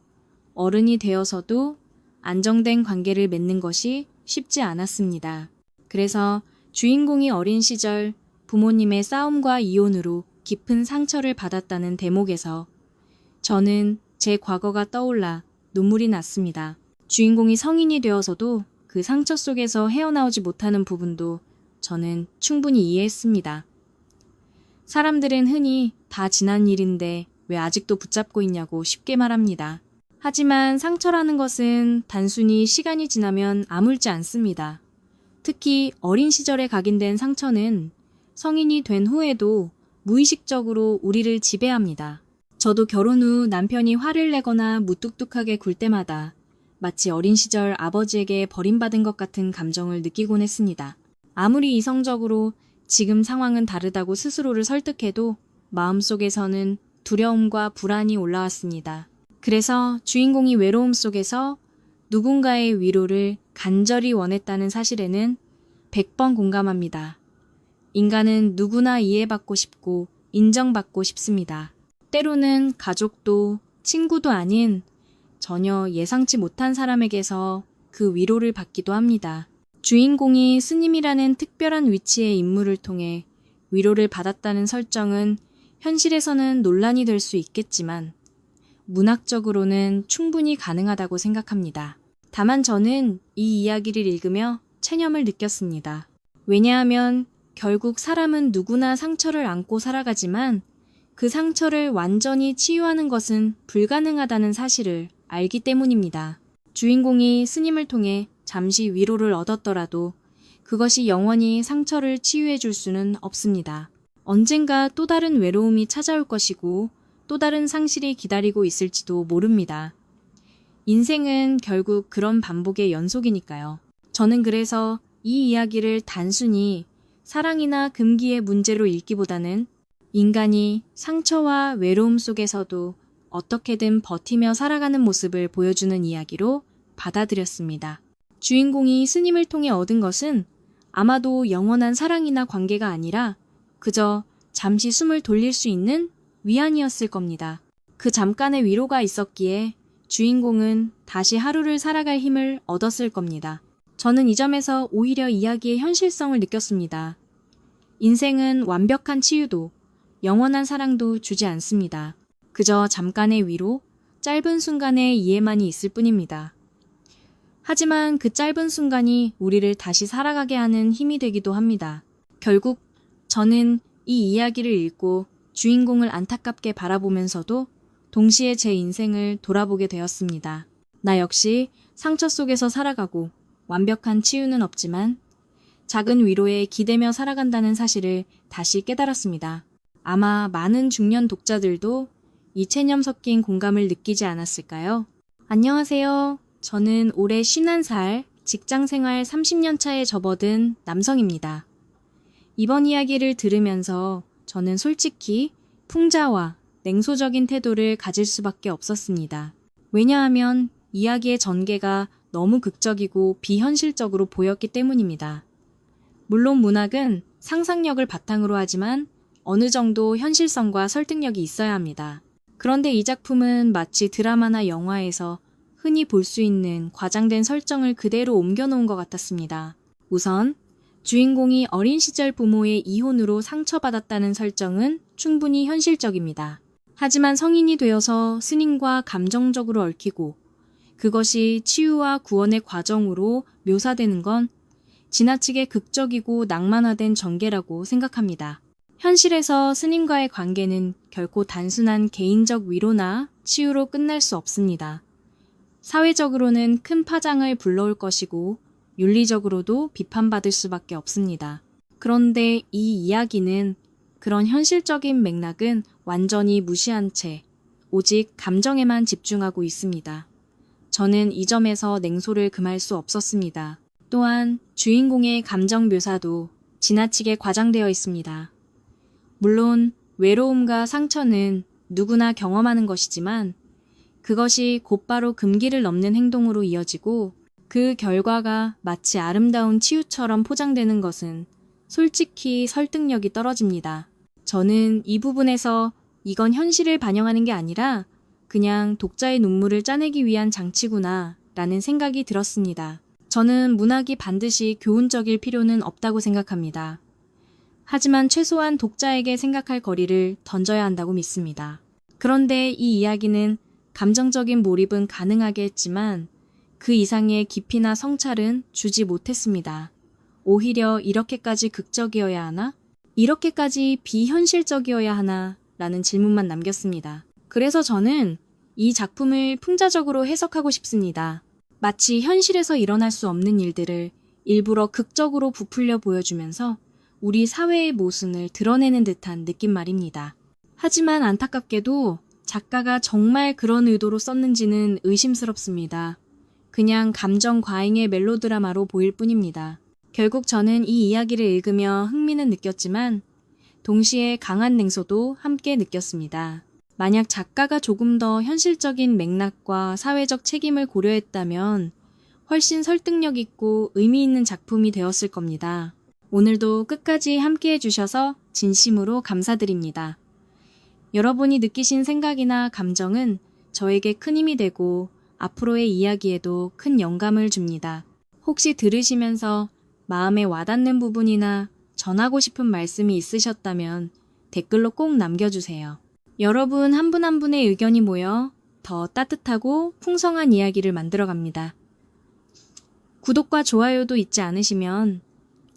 Speaker 1: 어른이 되어서도 안정된 관계를 맺는 것이 쉽지 않았습니다. 그래서 주인공이 어린 시절 부모님의 싸움과 이혼으로 깊은 상처를 받았다는 대목에서 저는 제 과거가 떠올라 눈물이 났습니다. 주인공이 성인이 되어서도 그 상처 속에서 헤어나오지 못하는 부분도 저는 충분히 이해했습니다. 사람들은 흔히 다 지난 일인데 왜 아직도 붙잡고 있냐고 쉽게 말합니다. 하지만 상처라는 것은 단순히 시간이 지나면 아물지 않습니다. 특히 어린 시절에 각인된 상처는 성인이 된 후에도 무의식적으로 우리를 지배합니다. 저도 결혼 후 남편이 화를 내거나 무뚝뚝하게 굴 때마다 마치 어린 시절 아버지에게 버림받은 것 같은 감정을 느끼곤 했습니다. 아무리 이성적으로 지금 상황은 다르다고 스스로를 설득해도 마음속에서는 두려움과 불안이 올라왔습니다. 그래서 주인공이 외로움 속에서 누군가의 위로를 간절히 원했다는 사실에는 100번 공감합니다. 인간은 누구나 이해받고 싶고 인정받고 싶습니다. 때로는 가족도 친구도 아닌 전혀 예상치 못한 사람에게서 그 위로를 받기도 합니다. 주인공이 스님이라는 특별한 위치의 인물을 통해 위로를 받았다는 설정은 현실에서는 논란이 될 수 있겠지만 문학적으로는 충분히 가능하다고 생각합니다. 다만 저는 이 이야기를 읽으며 체념을 느꼈습니다. 왜냐하면 결국 사람은 누구나 상처를 안고 살아가지만 그 상처를 완전히 치유하는 것은 불가능하다는 사실을 알기 때문입니다. 주인공이 스님을 통해 잠시 위로를 얻었더라도 그것이 영원히 상처를 치유해 줄 수는 없습니다. 언젠가 또 다른 외로움이 찾아올 것이고 또 다른 상실이 기다리고 있을지도 모릅니다. 인생은 결국 그런 반복의 연속이니까요. 저는 그래서 이 이야기를 단순히 사랑이나 금기의 문제로 읽기보다는 인간이 상처와 외로움 속에서도 어떻게든 버티며 살아가는 모습을 보여주는 이야기로 받아들였습니다. 주인공이 스님을 통해 얻은 것은 아마도 영원한 사랑이나 관계가 아니라 그저 잠시 숨을 돌릴 수 있는 위안이었을 겁니다. 그 잠깐의 위로가 있었기에 주인공은 다시 하루를 살아갈 힘을 얻었을 겁니다. 저는 이 점에서 오히려 이야기의 현실성을 느꼈습니다. 인생은 완벽한 치유도 영원한 사랑도 주지 않습니다. 그저 잠깐의 위로, 짧은 순간의 이해만이 있을 뿐입니다. 하지만 그 짧은 순간이 우리를 다시 살아가게 하는 힘이 되기도 합니다. 결국 저는 이 이야기를 읽고 주인공을 안타깝게 바라보면서도 동시에 제 인생을 돌아보게 되었습니다. 나 역시 상처 속에서 살아가고 완벽한 치유는 없지만 작은 위로에 기대며 살아간다는 사실을 다시 깨달았습니다. 아마 많은 중년 독자들도 이 체념 섞인 공감을 느끼지 않았을까요? 안녕하세요. 저는 올해 51살, 직장생활 30년 차에 접어든 남성입니다. 이번 이야기를 들으면서 저는 솔직히 풍자와 냉소적인 태도를 가질 수밖에 없었습니다. 왜냐하면 이야기의 전개가 너무 극적이고 비현실적으로 보였기 때문입니다. 물론 문학은 상상력을 바탕으로 하지만 어느 정도 현실성과 설득력이 있어야 합니다. 그런데 이 작품은 마치 드라마나 영화에서 흔히 볼 수 있는 과장된 설정을 그대로 옮겨놓은 것 같았습니다. 우선 주인공이 어린 시절 부모의 이혼으로 상처받았다는 설정은 충분히 현실적입니다. 하지만 성인이 되어서 스님과 감정적으로 얽히고 그것이 치유와 구원의 과정으로 묘사되는 건 지나치게 극적이고 낭만화된 전개라고 생각합니다. 현실에서 스님과의 관계는 결코 단순한 개인적 위로나 치유로 끝날 수 없습니다. 사회적으로는 큰 파장을 불러올 것이고 윤리적으로도 비판받을 수밖에 없습니다. 그런데 이 이야기는 그런 현실적인 맥락은 완전히 무시한 채 오직 감정에만 집중하고 있습니다. 저는 이 점에서 냉소를 금할 수 없었습니다. 또한 주인공의 감정 묘사도 지나치게 과장되어 있습니다. 물론 외로움과 상처는 누구나 경험하는 것이지만 그것이 곧바로 금기를 넘는 행동으로 이어지고 그 결과가 마치 아름다운 치유처럼 포장되는 것은 솔직히 설득력이 떨어집니다. 저는 이 부분에서 이건 현실을 반영하는 게 아니라 그냥 독자의 눈물을 짜내기 위한 장치구나 라는 생각이 들었습니다. 저는 문학이 반드시 교훈적일 필요는 없다고 생각합니다. 하지만 최소한 독자에게 생각할 거리를 던져야 한다고 믿습니다. 그런데 이 이야기는 감정적인 몰입은 가능하게 했지만 그 이상의 깊이나 성찰은 주지 못했습니다. 오히려 이렇게까지 극적이어야 하나? 이렇게까지 비현실적이어야 하나? 라는 질문만 남겼습니다. 그래서 저는 이 작품을 풍자적으로 해석하고 싶습니다. 마치 현실에서 일어날 수 없는 일들을 일부러 극적으로 부풀려 보여주면서 우리 사회의 모순을 드러내는 듯한 느낌 말입니다. 하지만 안타깝게도 작가가 정말 그런 의도로 썼는지는 의심스럽습니다. 그냥 감정 과잉의 멜로드라마로 보일 뿐입니다. 결국 저는 이 이야기를 읽으며 흥미는 느꼈지만 동시에 강한 냉소도 함께 느꼈습니다. 만약 작가가 조금 더 현실적인 맥락과 사회적 책임을 고려했다면 훨씬 설득력 있고 의미 있는 작품이 되었을 겁니다. 오늘도 끝까지 함께 해주셔서 진심으로 감사드립니다. 여러분이 느끼신 생각이나 감정은 저에게 큰 힘이 되고 앞으로의 이야기에도 큰 영감을 줍니다. 혹시 들으시면서 마음에 와닿는 부분이나 전하고 싶은 말씀이 있으셨다면 댓글로 꼭 남겨주세요. 여러분 한 분 한 분의 의견이 모여 더 따뜻하고 풍성한 이야기를 만들어갑니다. 구독과 좋아요도 잊지 않으시면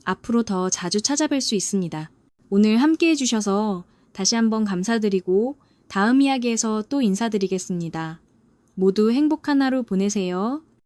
Speaker 1: 앞으로 더 자주 찾아뵐 수 있습니다. 오늘 함께 해주셔서 다시 한번 감사드리고 다음 이야기에서 또 인사드리겠습니다. 모두 행복한 하루 보내세요.